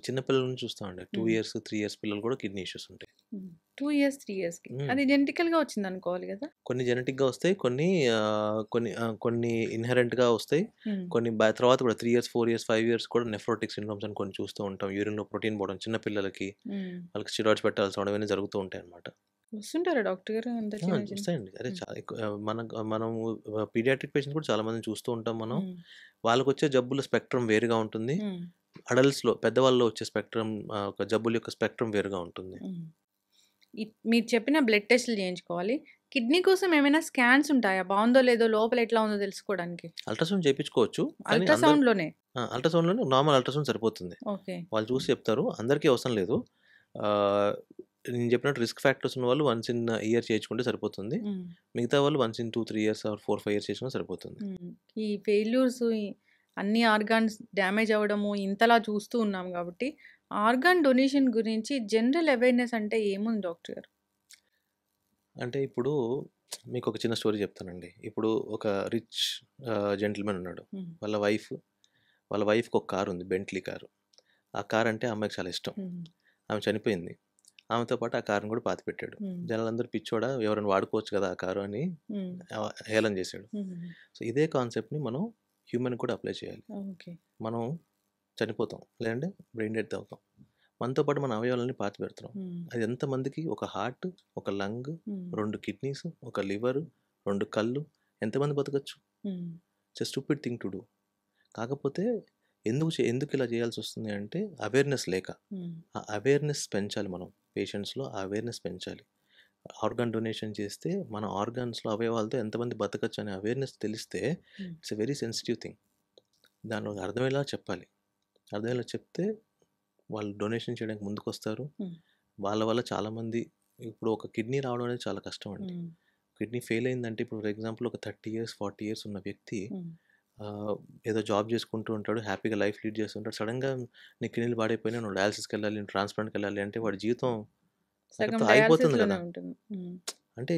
C: చిన్న పిల్లల నుంచి చూస్తామండి. 2
B: హ్మ్.
C: ఇయర్స్, 3 ఇయర్స్ పిల్లలు కూడా కిడ్నీ ఇష్యూస్ ఉంటాయి.
B: 2 ఇయర్స్, 3 ఇయర్స్‌కి.
C: హ్మ్.
B: అది జెనెటికల్‌గా వచ్చిందనుకోవాలి గదా?
C: కొన్ని జెనెటిక్‌గా వస్తాయి. కొన్ని ఇన్‌హెరెంట్‌గా వస్తాయి.
B: హ్మ్.
C: కొన్ని తర్వాత కూడా 3 ఇయర్స్, 4 ఇయర్స్, 5 ఇయర్స్ కూడా నెఫ్రోటిక్ సిండ్రోమ్స్ అని కొన్ని చూస్తూ ఉంటాం. యూరిన్‌లో ప్రోటీన్ పోవడం చిన్న పిల్లలకి,
B: హ్మ్.
C: వాళ్ళకి స్టెరాయిడ్స్ పెట్టాల్సి రావడం ఇవన్నీ జరుగుతూ ఉంటాయన్నమాట.
B: వస్తుంటారా డాక్టర్ గారు అంత చిన్న చిన్న?
C: వస్తాయండి. అదే
B: హ్మ్.
C: చాలా ఎక్కువ. మనము పీడియాట్రిక్ పేషెంట్స్ కూడా చాలా మందిని చూస్తూ ఉంటాం మనం.
B: హ్మ్.
C: వాళ్ళకొచ్చే జబ్బుల స్పెక్ట్రమ్ వేరుగా ఉంటుంది.
B: హ్మ్.
C: అడల్ట్స్‌లో పెద్దవాళ్ళలో వచ్చే స్పెక్ట్రమ్ ఒక జబ్బుల యొక్క స్పెక్ట్రమ్ వేరుగా ఉంటుంది.
B: హ్మ్. మీరు చెప్పిన బ్లడ్ టెస్ట్‌లు చేయించుకోవాలి. కిడ్నీ కోసం ఏమైనా స్కాన్స్ ఉంటాయా? బావుందో లేదో లోపల ఎట్లా ఉందో తెలుసుకోవడానికి?
C: అల్ట్రాసౌండ్ చేపించుకోవచ్చు. కానీ
B: అల్ట్రాసౌండ్‌లోనే?
C: అల్ట్రాసౌండ్‌లోనే నార్మల్ అల్ట్రాసౌండ్ సరిపోతుంది.
B: ఓకే.
C: వాళ్ళు చూసి చెప్తారు. అందరికీ అవసరం లేదు. ఆహ్, నేను చెప్పినట్టు రిస్క్ ఫ్యాక్టర్స్ ఉన్నవాళ్ళు వన్స్ ఇన్ ఇయర్ చేయించుకుంటే సరిపోతుంది.
B: హ్మ్.
C: మిగతా వాళ్ళు వన్స్ ఇన్ 2, 3 ఇయర్స్ ఆర్ 4, 5 ఇయర్స్ చేయించుకున్నా సరిపోతుంది.
B: హ్మ్. ఈ ఫెయిల్యూర్స్ అన్ని ఆర్గాన్స్ డ్యామేజ్ అవ్వడము ఇంతలా చూస్తూ ఉన్నాం కాబట్టి, ఆర్గాన్ డొనేషన్ గురించి జనరల్ అవేర్‌నెస్ అంటే ఏముంది డాక్టర్ గారు?
C: అంటే ఇప్పుడు మీకొక చిన్న స్టోరీ చెప్తానండి. ఇప్పుడు ఒక రిచ్ జెంటిల్‌మెన్ ఉన్నాడు.
B: హ్మ్.
C: వాళ్ళ వైఫ్‌కి ఒక కార్ ఉంది. Bentley car. ఆ కార్ అంటే ఆ అమ్మాయికి చాలా ఇష్టం.
B: హ్మ్.
C: ఆమె చనిపోయింది. ఆమెతో పాటు ఆ కార్‌ని కూడా పాతిపెట్టాడు.
B: హ్మ్.
C: జనాలందరూ పిచ్చోడా ఎవరైనా వాడుకోవచ్చు కదా! ఆ కారు అని
B: హ్మ్.
C: హేళన చేశాడు.
B: హుహుహు.
C: సో, ఇదే కాన్సెప్ట్‌ని మనం హ్యూమన్‌కి కూడా అప్లై చేయాలి.
B: ఓకే.
C: మనం చనిపోతాం. లేదంటే బ్రెయిన్ డెత్ అవుతాం. మనతో పాటు మన అవయవాలన్నీ పాతిపెడుతున్నాం.
B: హ్మ్.
C: అది ఎంతమందికి ఒక హార్ట్, ఒక లంగ్,
B: హ్మ్.
C: 2 కిడ్నీస్, ఒక లివరు, 2 కళ్ళు ఎంతమంది బతకచ్చు?
B: హ్మ్.
C: It's a stupid thing to do. కాకపోతే ఎందుకు ఇలా చేయాల్సొస్తుంది అంటే అవేర్‌నెస్ లేక.
B: హ్మ్.
C: ఆ అవేర్‌నెస్ పెంచాలి మనం. పేషెంట్స్‌లో ఆ అవేర్‌నెస్ పెంచాలి. ఆర్గాన్ డొనేషన్ చేస్తే మన ఆర్గాన్స్‌లో అవయవాలతో ఎంతమంది బతకచ్చు అనే అవేర్‌నెస్ తెలిస్తే
B: హ్మ్.
C: It's a very sensitive thing. దాన్ని అర్థమయ్యేలా చెప్పాలి. అర్థమయ్యేలా చెప్తే వాళ్ళు డొనేషన్ చేయడానికి ముందుకొస్తారు.
B: హ్మ్.
C: వాళ్ళ వల్ల చాలామంది ఇప్పుడు ఒక కిడ్నీ రావడం అనేది చాలా కష్టం అండి.
B: హ్మ్.
C: కిడ్నీ ఫెయిల్ అయిందంటే ఇప్పుడు ఫర్ ఎగ్జాంపుల్ ఒక 30 ఇయర్స్, 40 ఇయర్స్ ఉన్న వ్యక్తి
B: హ్మ్.
C: ఏదో జాబ్ చేసుకుంటూ ఉంటాడు. హ్యాపీగా లైఫ్ లీడ్ చేస్తుంటాడు. సడెన్‌గా నీ కిడ్నీలు పాడైపోయినాయి. నువ్వు డయాలిసిస్‌కెళ్ళాలి, నువ్వు ట్రాన్స్‌ప్లాంట్‌కెళ్ళాలి అంటే వాడి జీవితం
B: సగం
C: అక్కడితో ఆగిపోతుంది
B: డయాలిసిస్‌లోనే
C: కదా!
B: ఉంటుంది. హ్మ్.
C: అంటే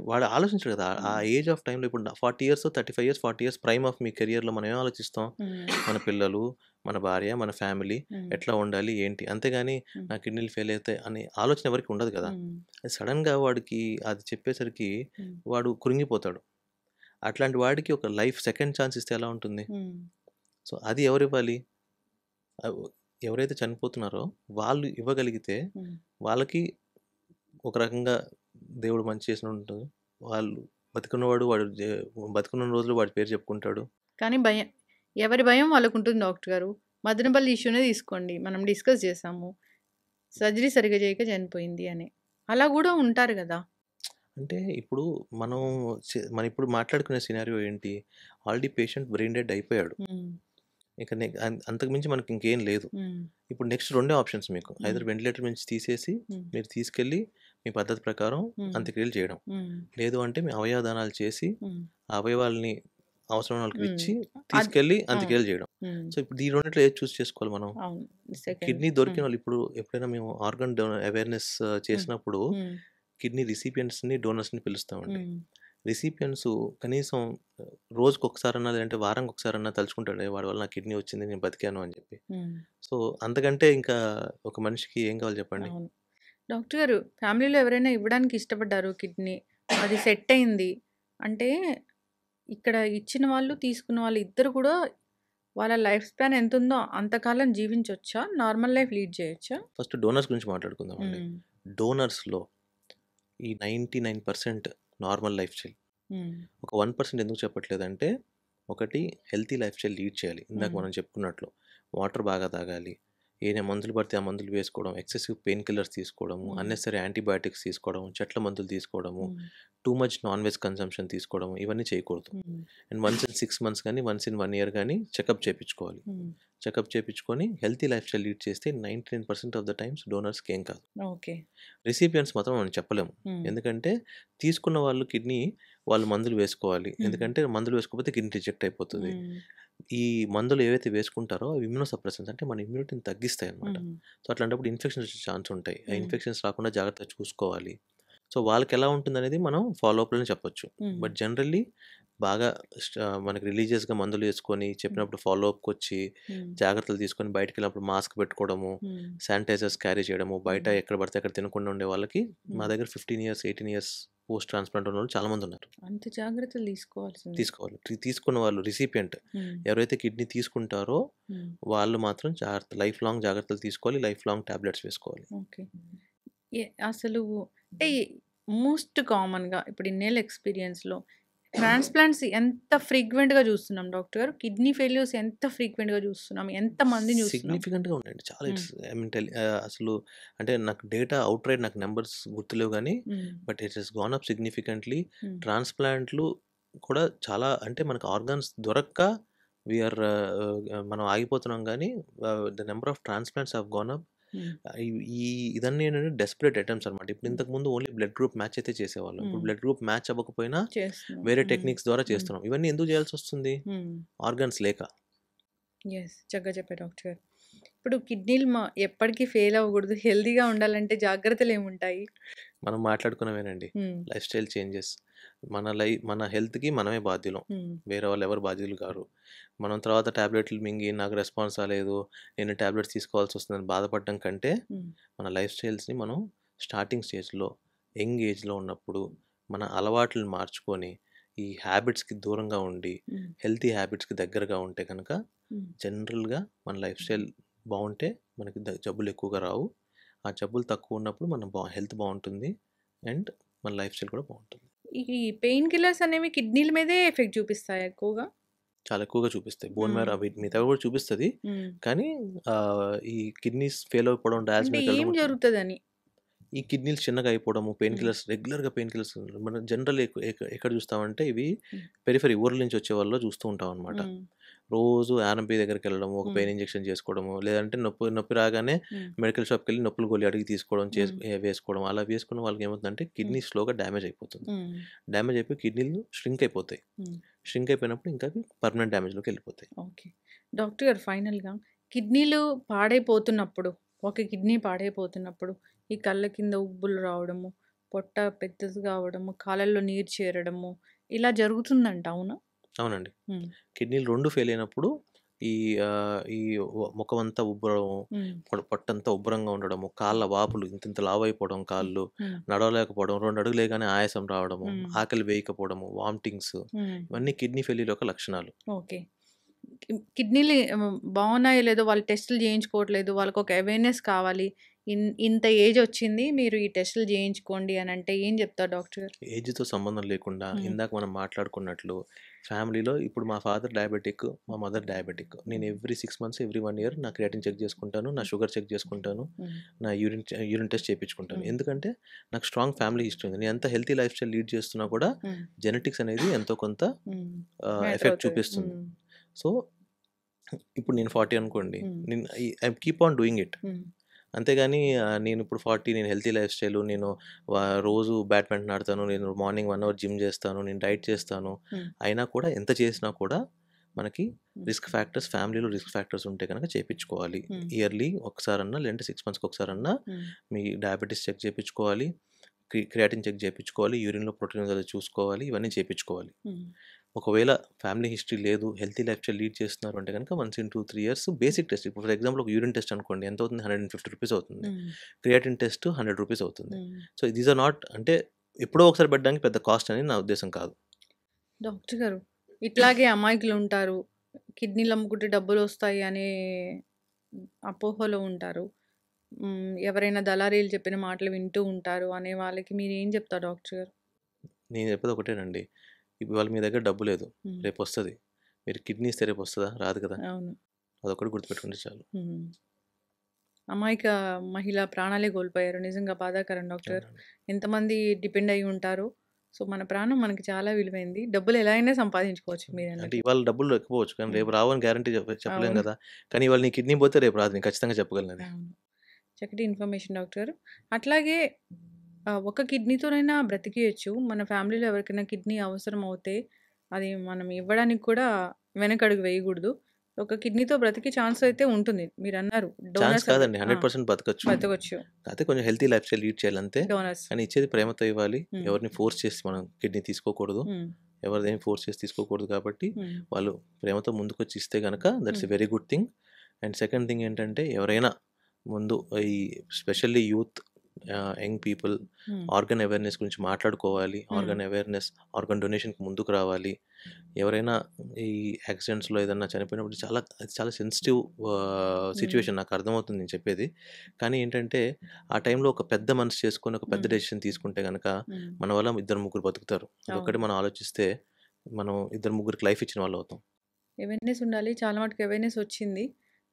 C: వాడు ఆలోచించడు కదా! ఆ
B: హ్మ్.
C: ఏజ్ ఆఫ్ టైమ్‌లో ఇప్పుడు 40 years, 35 years, 40 years prime of మీ కెరియర్‌లో మనం ఏం ఆలోచిస్తాం?
B: హ్మ్.
C: మన పిల్లలు, మన భార్య, మన ఫ్యామిలీ
B: హ్మ్.
C: ఎట్లా ఉండాలి? ఏంటి? అంతేగాని
B: హ్మ్.
C: నా కిడ్నీలు ఫెయిల్ అవుతాయి అనే ఆలోచన ఎవరికీ ఉండదు కదా!
B: హ్మ్.
C: సడెన్‌గా వాడికి అది చెప్పేసరికి
B: హ్మ్.
C: వాడు కృంగిపోతాడు. అట్లాంటి వాడికి ఒక లైఫ్ సెకండ్ ఛాన్స్ ఇస్తే ఎలా ఉంటుంది?
B: హ్మ్.
C: సో, అది ఎవరివ్వాలి? ఆహ్, ఎవరైతే చనిపోతున్నారో వాళ్ళు ఇవ్వగలిగితే
B: హ్మ్.
C: వాళ్ళకి ఒక రకంగా దేవుడు మంచి చేసినట్టు వాళ్ళు బతికున్నవాడు బతికున్న రోజులు వాడి పేరు చెప్పుకుంటాడు.
B: కానీ ఎవరి భయం వాళ్ళకుంటుంది డాక్టర్ గారు. మదనపల్లి ఇష్యూనే తీసుకోండి. మనం డిస్కస్ చేసాము. సర్జరీ సరిగ్గా చేయక చనిపోయింది అని. అలా గూడా ఉంటారు గదా!
C: అంటే ఇప్పుడు మనం మనం ఇప్పుడు మాట్లాడుకునే సినారియో ఏంటి? ఆల్రెడీ పేషెంట్ బ్రెయిన్ డెడ్ అయిపోయాడు.
B: హ్మ్.
C: ఇక అంతకు మించి మనకి ఇంకేం లేదు.
B: హ్మ్.
C: ఇప్పుడు నెక్స్ట్ రెండే ఆప్షన్స్ మీకు.
B: హ్మ్.
C: ఐదర్ వెంటిలేటర్ నుంచి తీసేసి
B: హ్మ్.
C: మీరు తీసుకెళ్ళి మీ పద్ధతి ప్రకారం
B: హ్మ్.
C: అంత్యక్రియలు చేయడం.
B: హ్మ్.
C: లేదు అంటే మీ అవయవ దానాలు చేసి
B: హ్మ్.
C: ఆ అవయవాల్ని అవసరమైన వాళ్ళకి
B: హ్మ్.
C: ఇచ్చి
B: అద్
C: తీసుకెళ్ళి
B: అవును.
C: అంత్యక్రియలు చేయడం.
B: హ్మ్.
C: సో, ఇప్పుడు ఈ రెండిట్లో ఏది చూస్ చేసుకోవాలి మనం?
B: అవును. సెకండ్.
C: కిడ్నీ దొరికిన
B: హ్మ్.
C: వాళ్ళు ఇప్పుడు ఎప్పుడైనా మేము ఆర్గాన్ అవేర్‌నెస్
B: హ్మ్.
C: చేసినప్పుడు
B: హ్మ్.
C: కిడ్నీ రిసిపియెంట్స్‌ని, డోనర్స్‌ని పిలుస్తామండి.
B: హ్మ్.
C: రిసిపియెంట్స్ కనీసం రోజుకొకసారన్నా లేదంటే వారానికొకసారన్నా తలుచుకుంటాడు. వాడి వల్ల నాకు కిడ్నీ వచ్చింది. నేను బతికాను అని చెప్పి.
B: హ్మ్.
C: సో, అంతకంటే ఇంకా ఒక మనిషికి ఏం కావాలి చెప్పండి?
B: అవును. డాక్టర్ గారు ఫ్యామిలీలో ఎవరైనా ఇవ్వడానికి ఇష్టపడ్డారు కిడ్నీ. అది సెట్ అయింది. అంటే ఇక్కడ ఇచ్చిన వాళ్ళు, తీసుకున్న వాళ్ళు ఇద్దరు కూడా వాళ్ళ లైఫ్ స్పాన్ ఎంతుందో అంతకాలం జీవించొచ్చా? నార్మల్ లైఫ్ లీడ్ చేయొచ్చా?
C: ఫస్ట్ డోనర్స్ గురించి మాట్లాడుకుందామండి.
B: హ్మ్.
C: డోనర్స్‌లో ఈ 99% నార్మల్ లైఫ్ స్టైల్.
B: హ్మ్.
C: ఒక 1% ఎందుకు చెప్పట్లేదంటే, ఒకటి హెల్తీ లైఫ్ స్టైల్ లీడ్ చేయాలి. ఇందాక
B: హ్మ్.
C: మనం చెప్పుకున్నట్లు. వాటర్ బాగా తాగాలి. మందులు పడితే ఆ మందులు వేసుకోవడం, ఎక్సెసివ్ పెయిన్ కిల్లర్స్ తీసుకోవడము,
B: హ్మ్.
C: అన్నెసెసరీ యాంటీబయాటిక్స్ తీసుకోవడం, చెట్ల మందులు తీసుకోవడము,
B: హ్మ్.
C: Too much non veg consumption తీసుకోవడం ఇవన్నీ చేయకూడదు.
B: హ్మ్.
C: అండ్ వన్స్ ఇన్ 6 మంత్స్ కానీ, వన్స్ ఇన్ 1 ఇయర్ కానీ చెకప్ చేపించుకోవాలి.
B: హ్మ్.
C: చెకప్ చేపించుకొని హెల్తీ లైఫ్ స్టైల్ లీడ్ చేస్తే 99% ఆఫ్ ద టైమ్స్ డోనర్స్‌కి ఏం కాదు.
B: ఓకే.
C: రిసిపియెంట్స్ మాత్రం మనం చెప్పలేము.
B: హ్మ్.
C: ఎందుకంటే తీసుకున్న వాళ్ళు కిడ్నీ వాళ్ళు మందులు వేసుకోవాలి.
B: హ్మ్.
C: ఎందుకంటే మందులు వేసుకోకపోతే కిడ్నీ రిజెక్ట్ అయిపోతది.
B: హ్మ్.
C: ఈ మందులు ఏవైతే వేసుకుంటారో అవి ఇమ్యూనో సప్రెసెంట్స్ అంటే మన ఇమ్యూనిటీని తగ్గిస్తాయన్నమాట.
B: హ్మ్.
C: సో, అట్లాంటప్పుడు ఇన్ఫెక్షన్స్ వచ్చే ఛాన్స్ ఉంటాయి. ఆ
B: హ్మ్.
C: ఇన్ఫెక్షన్స్ రాకుండా జాగ్రత్తగా చూసుకోవాలి. సో, వాళ్ళకెలా ఉంటుందనేది మనం ఫాలో అప్‌లోనే చెప్పొచ్చు.
B: హ్మ్.
C: బట్ జనరల్లీ బాగా మనకి రిలీజియస్‌గా మందులు వేసుకొని
B: హ్మ్.
C: చెప్పినప్పుడు ఫాలో అప్‌కొచ్చి
B: హ్మ్.
C: జాగ్రత్తలు తీసుకొని బయటికెళ్ళినప్పుడు మాస్క్ పెట్టుకోవడము,
B: హ్మ్.
C: శానిటైజర్స్ క్యారీ చేయడము, బయట
B: హ్మ్.
C: ఎక్కడ పడితే అక్కడ తినకుండా ఉండే వాళ్ళకి మా
B: హ్మ్.
C: దగ్గర 15 ఇయర్స్, 18 ఇయర్స్ పోస్ట్ ట్రాన్స్‌ప్లాంట్ ఉన్నోళ్ళు చాలామంది ఉన్నారు.
B: అంత జాగ్రత్తలు తీసుకోవాల్సిందే.
C: తీసుకోవాలి. తీసుకున్న వాళ్ళు రిసిపియంట్
B: హ్మ్.
C: ఎవరైతే కిడ్నీ తీసుకుంటారో
B: హ్మ్.
C: వాళ్ళు మాత్రం లైఫ్ లాంగ్ జాగ్రత్తలు తీసుకోవాలి. లైఫ్ లాంగ్ టాబ్లెట్స్ వేసుకోవాలి.
B: ఓకే. అసలు అంటే మోస్ట్ కామన్‌గా ఇప్పుడు ఇన్నేళ్ల ఎక్స్‌పీరియన్స్‌లో ట్రాన్స్‌ప్లాంట్స్ ఎంత ఫ్రీక్వెంట్‌గా చూస్తున్నాం డాక్టర్ గారు? కిడ్నీ ఫెయిల్యూర్స్ ఎంత ఫ్రీక్వెంట్‌గా చూస్తున్నాం? ఎంత మందిని చూస్తున్నాం?
C: సిగ్నిఫికెంట్‌గా ఉన్నాయండి. చాలా
B: హ్మ్.
C: ఐ మీన్ అసలు అంటే నాకు డేటా ఔట్‌రైట్ నాకు నంబర్స్ గుర్తులేవు గానీ,
B: హ్మ్.
C: But it has gone up significantly.
B: హ్మ్.
C: ట్రాన్స్‌ప్లాంట్‌లు కూడా చాలా అంటే మనకు ఆర్గాన్స్ దొరక్క వి ఆర్ మనం ఆగిపోతున్నాం గానీ the number of transplants have gone up.
B: హ్మ్.
C: ఈ ఈ ఇదన్నీ ఏంటంటే డెస్పరేట్ అటెంప్ట్స్ అనమాట. ఇప్పుడు
B: హ్మ్.
C: ఇంతకుముందు ఓన్లీ బ్లడ్ గ్రూప్ మ్యాచ్ అయితే చేసేవాళ్ళం. ఇప్పుడు
B: హ్మ్.
C: బ్లడ్ గ్రూప్ మ్యాచ్ అవ్వకపోయినా
B: చేస్తున్నాం.
C: వేరే
B: హ్మ్.
C: టెక్నిక్స్ ద్వారా
B: హ్మ్.
C: చేస్తున్నాం. ఇవన్నీ ఎందుకు చేయాల్సొస్తుంది?
B: హ్మ్.
C: ఆర్గాన్స్ లేక.
B: యెస్. చక్కగా చెప్పారు డాక్టర్ గారు. ఇప్పుడు కిడ్నీలు ఎప్పటికీ ఫెయిల్ అవ్వకూడదు. హెల్తీగా ఉండాలంటే జాగ్రత్తలేముంటాయి?
C: మనం మాట్లాడుకున్నవేనండి.
B: హ్మ్.
C: Life style changes. మన హెల్త్‌కి మనమే బాధ్యులం.
B: హ్మ్.
C: వేరే వాళ్ళెవరు బాధ్యులు కారు. మనం తర్వాత టాబ్లెట్లు మింగి నాకు రెస్పాన్స్ రాలేదు, నేను టాబ్లెట్స్ తీసుకోవాల్సొస్తుందని బాధపడడం కంటే,
B: హ్మ్.
C: మన లైఫ్ స్టైల్స్‌ని మనం స్టార్టింగ్ స్టేజ్‌లో, యంగ్ ఏజ్‌లో ఉన్నప్పుడు మన అలవాట్లను మార్చుకొని, ఈ హ్యాబిట్స్‌కి దూరంగా ఉండి,
B: హ్మ్.
C: హెల్తీ హ్యాబిట్స్‌కి దగ్గరగా ఉంటే గనక,
B: హ్మ్.
C: జనరల్‌గా మన లైఫ్ స్టైల్ బావుంటే మనకి జబ్బులు ఎక్కువగా రావు. ఆ జబ్బులు తక్కువ ఉన్నప్పుడు మన హెల్త్ బావుంటుంది. అండ్ మన లైఫ్ స్టైల్ కూడా బావుంటుంది.
B: ఈ పెయిన్ కిల్లర్స్ అనేవి కిడ్నీల మీదే ఎఫెక్ట్ చూపిస్తాయా ఎక్కువగా?
C: చాలా ఎక్కువగా చూపిస్తాయి. బోన్
B: హ్మ్.
C: మ్యారో అవి మిగతావి కూడా చూపిస్తది.
B: హ్మ్.
C: కానీ ఈ కిడ్నీస్ ఫెయిల్ అయిపోవడం,
B: అంటే
C: డయాలసిస్‌కి
B: ఏం
C: వెళ్ళడం
B: జరుగుతదని?
C: ఈ కిడ్నీలు చిన్నగా అయిపోవడము, పెయిన్
B: హ్మ్.
C: కిల్లర్స్ రెగ్యులర్‌గా పెయిన్ కిల్లర్స్ మనం జనరల్ ఎక్కడ చూస్తామంటే ఇవి
B: హ్మ్.
C: పెరిఫెరీ ఊర్ల నుంచి వచ్చే వాళ్ళలో చూస్తూ ఉంటామనమాట.
B: హ్మ్.
C: రోజు ఆర్ఎంపీ దగ్గరికెళ్ళడము, ఒక
B: హ్మ్.
C: పెయిన్ ఇంజెక్షన్ చేసుకోవడము, లేదంటే నొప్పి నొప్పి రాగానే
B: హ్మ్.
C: మెడికల్ షాప్‌కెళ్ళి నొప్పుల గోళీ అడిగి తీసుకోవడం,
B: హ్మ్.
C: వేసుకోవడం. అలా వేసుకున్న వాళ్ళకి ఏమవుతుందంటే
B: హ్మ్.
C: కిడ్నీ స్లోగా డ్యామేజ్ అయిపోతుంది.
B: హ్మ్.
C: డ్యామేజ్ అయిపోయి కిడ్నీలు ష్రింక్ అయిపోతాయి.
B: హ్మ్.
C: ష్రింక్ అయిపోయినప్పుడు ఇంకా అవి పర్మనెంట్ డ్యామేజ్‌లోకి వెళ్ళిపోతాయి.
B: ఓకే. డాక్టర్ గారు ఫైనల్‌గా కిడ్నీలు పాడైపోతున్నప్పుడు, ఒక కిడ్నీ పాడైపోతున్నప్పుడు ఈ కళ్ళ కింద ఉబ్బులు రావడము, పొట్ట పెద్దది కావడము, కాళ్ళల్లో నీరు చేరడము ఇలా జరుగుతుందంట అవునా?
C: అవునండి.
B: హ్మ్.
C: కిడ్నీలు 2 ఫెయిల్ అయినప్పుడు ఈ ఈ ముఖమంతా ఉబ్బరము,
B: హ్మ్.
C: పొట్టంతా ఉబ్బరంగా ఉండడము, కాళ్ళ వాపులు ఇంతింత లావైపోవడం
B: హ్మ్.
C: కాళ్ళు,
B: హ్మ్.
C: నడవలేకపోవడం, 2 అడుగులు వేయగానే ఆయాసం రావడము,
B: హ్మ్.
C: ఆకలి వేయకపోవడము, వామిటింగ్స్
B: హ్మ్.
C: ఇవన్నీ కిడ్నీ ఫెయిల్యూర్ యొక్క లక్షణాలు.
B: ఓకే. కిడ్నీలు బావున్నాయో లేదో వాళ్ళు టెస్టులు చేయించుకోవట్లేదు. వాళ్ళకొక అవేర్‌నెస్ కావాలి. ఇంత ఏజొచ్చింది మీరు ఈ టెస్టులు చేయించుకోండి అనంటే ఏం చెప్తారు డాక్టర్ గారు?
C: ఏజ్‌తో సంబంధం లేకుండా
B: హ్మ్.
C: ఇందాక మనం మాట్లాడుకున్నట్లు ఫ్యామిలీలో ఇప్పుడు మా ఫాదర్ డయాబెటిక్, మా మదర్ డయాబెటిక్. నేను ఎవ్రీ 6 మంత్స్, ఎవ్రీ 1 ఇయర్ నా క్రియాటిన్ చెక్ చేసుకుంటాను. నా షుగర్ చెక్ చేసుకుంటాను.
B: హ్మ్.
C: నా యూరిన్ టెస్ట్ చేపించుకుంటాను.
B: హ్మ్.
C: ఎందుకంటే నాకు స్ట్రాంగ్ ఫ్యామిలీ హిస్టరీ ఉంది. నేను ఎంత హెల్తీ లైఫ్ స్టైల్ లీడ్ చేస్తున్నా కూడా
B: హ్మ్.
C: జెనెటిక్స్ అనేది ఎంతో కొంత
B: హ్మ్. మ్యాటర్
C: ఎఫెక్ట్
B: అవుతది.
C: చూపిస్తుంది.
B: హ్మ్.
C: సో, ఇప్పుడు నేను 40 అనుకోండి.
B: హ్మ్.
C: నేను I keep on doing it.
B: హ్మ్.
C: అంతేగాని నేనిప్పుడు 40 నేను హెల్తీ లైఫ్ స్టైలు, నేను రోజు బ్యాడ్మింటన్ ఆడతాను, నేను మార్నింగ్ 1 అవర్ జిమ్ చేస్తాను, నేను డైట్ చేస్తాను.
B: హ్మ్.
C: అయినా కూడా ఎంత చేసినా కూడా మనకి
B: హ్మ్.
C: ఫ్యామిలీలో రిస్క్ ఫ్యాక్టర్స్ ఉంటే గనక చేపించుకోవాలి.
B: హ్మ్.
C: ఇయర్లీ ఒకసారన్నా లేదంటే 6 మంత్స్‌కి ఒకసారన్నా
B: హ్మ్.
C: మీ డయాబెటిస్ చెక్ చేపించుకోవాలి. క్రియాటిన్ చెక్ చేపించుకోవాలి. యూరిన్‌లో ప్రోటీన్ ఉందో లేదో చూసుకోవాలి. ఇవన్నీ చేపించుకోవాలి.
B: హ్మ్.
C: ఒకవేళ ఫ్యామిలీ హిస్టరీ లేదు, హెల్తీ లైఫ్ స్టైల్ లీడ్ చేస్తున్నారు అంటే గనుక once in 2, 3 years basic test. ఇప్పుడు ఫర్ ఎగ్జాంపుల్ ఒక యూరిన్ టెస్ట్ అనుకోండి ఎంతవుతుంది? రూ. 150 అవుతుంది.
B: హ్మ్.
C: క్రియాటిన్ టెస్ట్ రూ. 100 అవుతుంది.
B: హ్మ్.
C: సో, దీస్ ఆర్ నాట్ అంటే ఎప్పుడో ఒకసారి పెట్టడానికి పెద్ద కాస్ట్ అని నా ఉద్దేశ్యం కాదు.
B: డాక్టర్ గారు ఇట్లాగే అమాయకులుంటారు. కిడ్నీలు అమ్ముకుంటే డబ్బులొస్తాయి అనే అపోహలో ఉంటారు. ఎవరైనా దళారీలు చెప్పిన మాటలు వింటూ ఉంటారు అనే వాళ్ళకి మీరేం చెప్తారు డాక్టర్ గారు?
C: నేను చెప్పేది ఒకటేనండి. ఇవాళ మీ దగ్గర డబ్బు లేదు.
B: హ్మ్.
C: రేపొస్తది. మీరు కిడ్నీ ఇస్తే రేపొస్తదా? రాదు కదా!
B: అవును.
C: అదొక్కటి గుర్తుపెట్టుకుంటే చాలు.
B: హ్మ్. అమాయక మహిళ ప్రాణాలే కోల్పోయారు. నిజంగా బాధాకరం డాక్టర్ గారు.
C: అవునండి.
B: ఎంతమంది డిపెండ్ అయ్యి ఉంటారో. సో, మన ప్రాణం మనకి చాలా విలువైంది. డబ్బులు ఎలా అయినా సంపాదించుకోవచ్చు
C: అంటే
B: మీరన్నట్టు.
C: ఇవాళ డబ్బులు లేకపోవచ్చు. కానీ
B: హ్మ్.
C: రేపు రావని గ్యారంటీ చెప్పలేం
B: అవును.
C: గదా! కానీ ఇవాళ నీ కిడ్నీ పోతే రేపు రాదు. నేను ఖచ్చితంగా చెప్పగలనది.
B: అవును. చక్కటి ఇన్ఫర్మేషన్ డాక్టర్ గారు. అట్లాగే ఒక కిడ్నీతోనైనా బ్రతికేయొచ్చు. మన ఫ్యామిలీలో ఎవరికైనా కిడ్నీ అవసరం అవుతే, అది మనం ఇవ్వడానికి కూడా వెనకడుగు వేయగూడదు. ఒక కిడ్నీతో బ్రతికే ఛాన్స్ అయితే ఉంటుంది. మీరన్నారు
C: ఛాన్స్
B: డోనర్స్
C: కాదండి. 100% బతకచ్చు.
B: బతకొచ్చు.
C: కాకపోతే కొంచెం హెల్తీ లైఫ్ స్టైల్ లీడ్ చేయాలంతే.
B: డోనర్స్.
C: కానీ ఇచ్చేది ప్రేమతో ఇవ్వాలి.
B: హ్మ్.
C: ఎవరిని ఫోర్స్ చేసి మనం కిడ్నీ తీసుకోకూడదు.
B: హ్మ్.
C: ఎవరిదేమి ఫోర్స్ చేసి తీసుకోకూడదు కాబట్టి,
B: హ్మ్.
C: వాళ్ళు ప్రేమతో ముందుకొచ్చి ఇస్తే గనక దట్స్
B: హ్మ్.
C: A very good thing. And second thing ఏంటంటే ఎవరైనా ముందు ఈ స్పెషల్లీ యూత్, యంగ్ పీపుల్
B: హ్మ్.
C: ఆర్గన్ అవేర్‌నెస్ గురించి మాట్లాడుకోవాలి.
B: హ్మ్.
C: ఆర్గన్ డొనేషన్‌కి ముందుకు రావాలి. ఎవరైనా ఈ యాక్సిడెంట్స్‌లో ఏదన్నా చనిపోయినప్పుడు అది చాలా సెన్సిటివ్
B: హ్మ్.
C: సిట్యుయేషన్ నాకు అర్థమవుతుంది నేను చెప్పేది. కానీ ఏంటంటే, ఆ టైంలో ఒక పెద్ద మనసు చేసుకొని ఒక పెద్ద
B: హ్మ్.
C: డెసిషన్ తీసుకుంటే గనక
B: హ్మ్.
C: మన వల్ల ఇద్దరు ముగ్గురు బతుకుతారు.
B: అవును.
C: అదొక్కటి మనం ఆలోచిస్తే మనం ఇద్దరు ముగ్గురికి లైఫ్ ఇచ్చిన వాళ్ళవుతాం.
B: అవేర్‌నెస్ ఉండాలి. చాలా మటుకు అవేర్‌నెస్ వచ్చింది.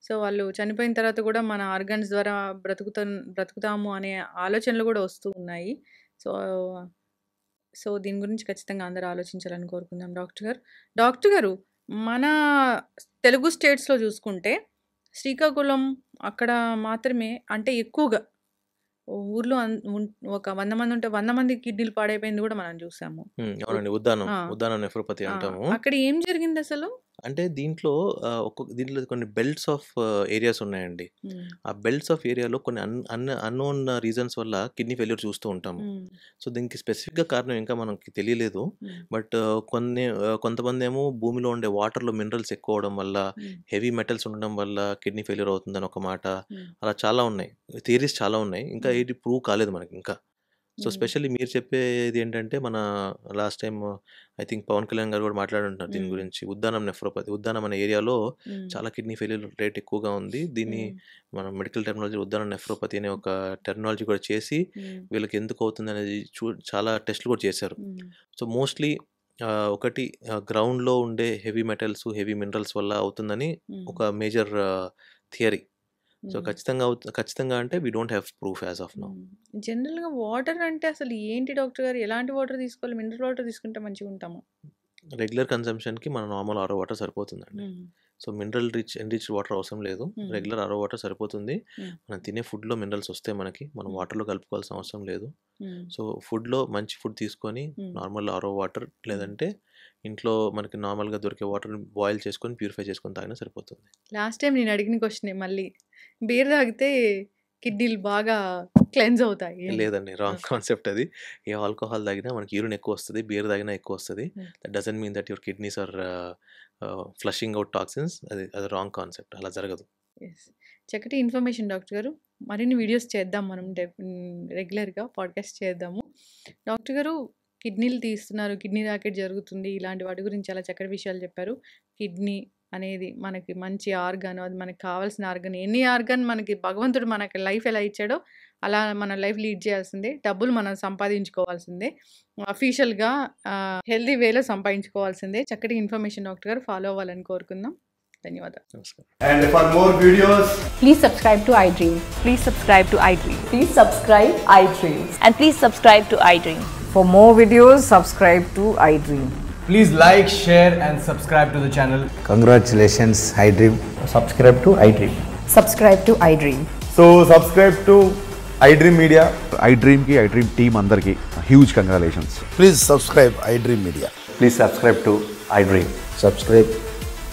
B: సో, వాళ్ళు చనిపోయిన తర్వాత కూడా మన ఆర్గాన్స్ ద్వారా బ్రతుకుతాము అనే ఆలోచనలు కూడా వస్తూ ఉన్నాయి. సో, సో, దీని గురించి ఖచ్చితంగా అందరూ ఆలోచించాలని కోరుకుందాం డాక్టర్ గారు. డాక్టర్ గారు మన తెలుగు స్టేట్స్‌లో చూసుకుంటే శ్రీకాకుళం అక్కడ మాత్రమే అంటే ఎక్కువగా ఊర్లో ఒక 100 మంది ఉంటే 100 మంది కిడ్నీలు పాడైపోయింది కూడా మనం చూసాము.
C: అవునండి. ఉద్దానం.
B: ఆ!
C: ఉద్దానం నెఫ్రోపతి
B: ఆ!
C: అంటాము.
B: అక్కడ ఏం జరిగిందసలు?
C: అంటే దీంట్లో దీంట్లో కొన్ని బెల్ట్స్ ఆఫ్ ఏరియాస్ ఉన్నాయండి. ఆ బెల్ట్స్ ఆఫ్ ఏరియాలో కొన్ని అన్నోన్ రీజన్స్ వల్ల కిడ్నీ ఫెయిల్యూర్ చూస్తూ ఉంటాము. సో దీనికి స్పెసిఫిక్గా కారణం ఇంకా మనకి తెలియలేదు. బట్ కొంతమంది భూమిలో ఉండే వాటర్లో మినరల్స్ ఎక్కువ అవడం వల్ల, హెవీ మెటల్స్ ఉండడం వల్ల కిడ్నీ ఫెయిల్యూర్ అవుతుందని ఒక మాట. అలా చాలా ఉన్నాయి, థియరీస్ చాలా ఉన్నాయి. ఇంకా ఏది ప్రూవ్ కాలేదు మనకి ఇంకా. సో స్పెషల్లీ మీరు చెప్పేది ఏంటంటే, మన last time I think Pavan Kalyan గారు కూడా మాట్లాడుంటున్నారు దీని గురించి. ఉద్దానం నెఫ్రోపతి, ఉద్దానం అనే ఏరియాలో చాలా కిడ్నీ ఫెయిల్యూర్ రేట్ ఎక్కువగా ఉంది. దీన్ని మనం మెడికల్ టెర్మినాలజీ ఉద్దానం నెఫ్రోపతి అనే ఒక టెర్మినాలజీ కూడా చేసి వీళ్ళకి ఎందుకు అవుతుంది అనేది చాలా టెస్ట్లు కూడా చేశారు. సో మోస్ట్లీ ఒకటి గ్రౌండ్లో ఉండే హెవీ మెటల్స్, హెవీ మినరల్స్ వల్ల అవుతుందని ఒక మేజర్ థియరీ. సో ఖచ్చితంగా అంటే we don't have proof as of now.
B: జనరల్గా వాటర్ అంటే అసలు ఏంటి డాక్టర్ గారు? ఎలాంటి వాటర్ తీసుకోవాలి? మినరల్ వాటర్ తీసుకుంటే మంచిగా ఉంటాము?
C: రెగ్యులర్ కన్సంప్షన్కి మన నార్మల్ ఆరో వాటర్ సరిపోతుందండి. సో మినరల్ ఎన్రిచ్ వాటర్ అవసరం లేదు, రెగ్యులర్ ఆరో వాటర్ సరిపోతుంది. మనం తినే ఫుడ్లో మినరల్స్ వస్తే మనకి, మనం వాటర్లో కలుపుకోవాల్సిన అవసరం లేదు. సో ఫుడ్లో మంచి ఫుడ్ తీసుకొని నార్మల్ ఆరో వాటర్, లేదంటే ఇంట్లో మనకి నార్మల్గా దొరికే వాటర్ని బాయిల్ చేసుకొని ప్యూరిఫై చేసుకొని తాగినా సరిపోతుంది.
B: లాస్ట్ టైం నేను అడిగిన క్వశ్చన్ మళ్ళీ, బీర్ తాగితే కిడ్నీలు బాగా క్లెన్స్ అవుతాయి.
C: లేదండి, రాంగ్ కాన్సెప్ట్ అది. ఏ ఆల్కహాల్ తాగినా మనకి యూరిన్ ఎక్కువ వస్తుంది, బీర్ తాగినా ఎక్కువ వస్తుంది. That doesn't mean that your kidneys are flushing out toxins. అది రాంగ్ కాన్సెప్ట్, అలా జరగదు.
B: చక్కటి ఇన్ఫర్మేషన్ డాక్టర్ గారు. మరిన్ని వీడియోస్ చేద్దాం మనం, రెగ్యులర్గా పాడ్కాస్ట్ చేద్దాము. డాక్టర్ గారు కిడ్నీలు తీస్తున్నారు, కిడ్నీ రాకెట్ జరుగుతుంది, ఇలాంటి వాటి గురించి చాలా చక్కటి విషయాలు చెప్పారు. కిడ్నీ అనేది మనకి మంచి ఆర్గాన్, అది మనకి కావాల్సిన ఆర్గాన్. ఎన్ని ఆర్గాన్ మనకి భగవంతుడు మనకి లైఫ్ ఎలా ఇచ్చాడో అలా మన లైఫ్ లీడ్ చేయాల్సిందే. డబ్బులు మనం సంపాదించుకోవాల్సిందే, అఫీషియల్గా హెల్దీ వేలో సంపాదించుకోవాల్సిందే. చక్కటి ఇన్ఫర్మేషన్ డాక్టర్ గారు, ఫాలో అవ్వాలని కోరుకుందాం. ధన్యవాదాలు.
D: And for more videos,
E: Please subscribe to iDream.
F: Please subscribe to iDream.
E: Please subscribe iDream.
F: And please subscribe to iDream.
G: For more videos, subscribe to iDream.
D: please like, share and subscribe to the channel.
H: Congratulations, iDream.
I: Subscribe to iDream.
E: Subscribe to iDream.
D: So subscribe to iDream Media.
J: iDream ki iDream team andarki huge congratulations.
H: Please subscribe iDream Media.
I: Please subscribe to iDream.
H: Subscribe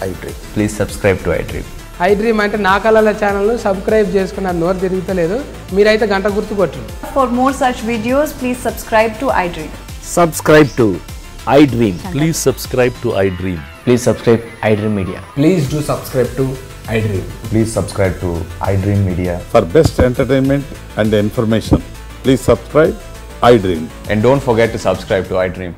H: iDream.
I: Please subscribe to iDream.
G: iDream అంటే నా కళల ఛానల్ను subscribe చేసుకున్న నోరు తిరుగుతలేదు, మీరైతే గంట గుర్తు కొట్టండి.
F: For more such videos, please subscribe to iDream.
I: Subscribe to iDream.
K: Please subscribe to iDream.
I: Please subscribe iDream Media.
D: Please do subscribe to iDream.
I: Please subscribe to iDream Media.
J: For best entertainment and information, please subscribe iDream.
I: And don't forget to subscribe to iDream.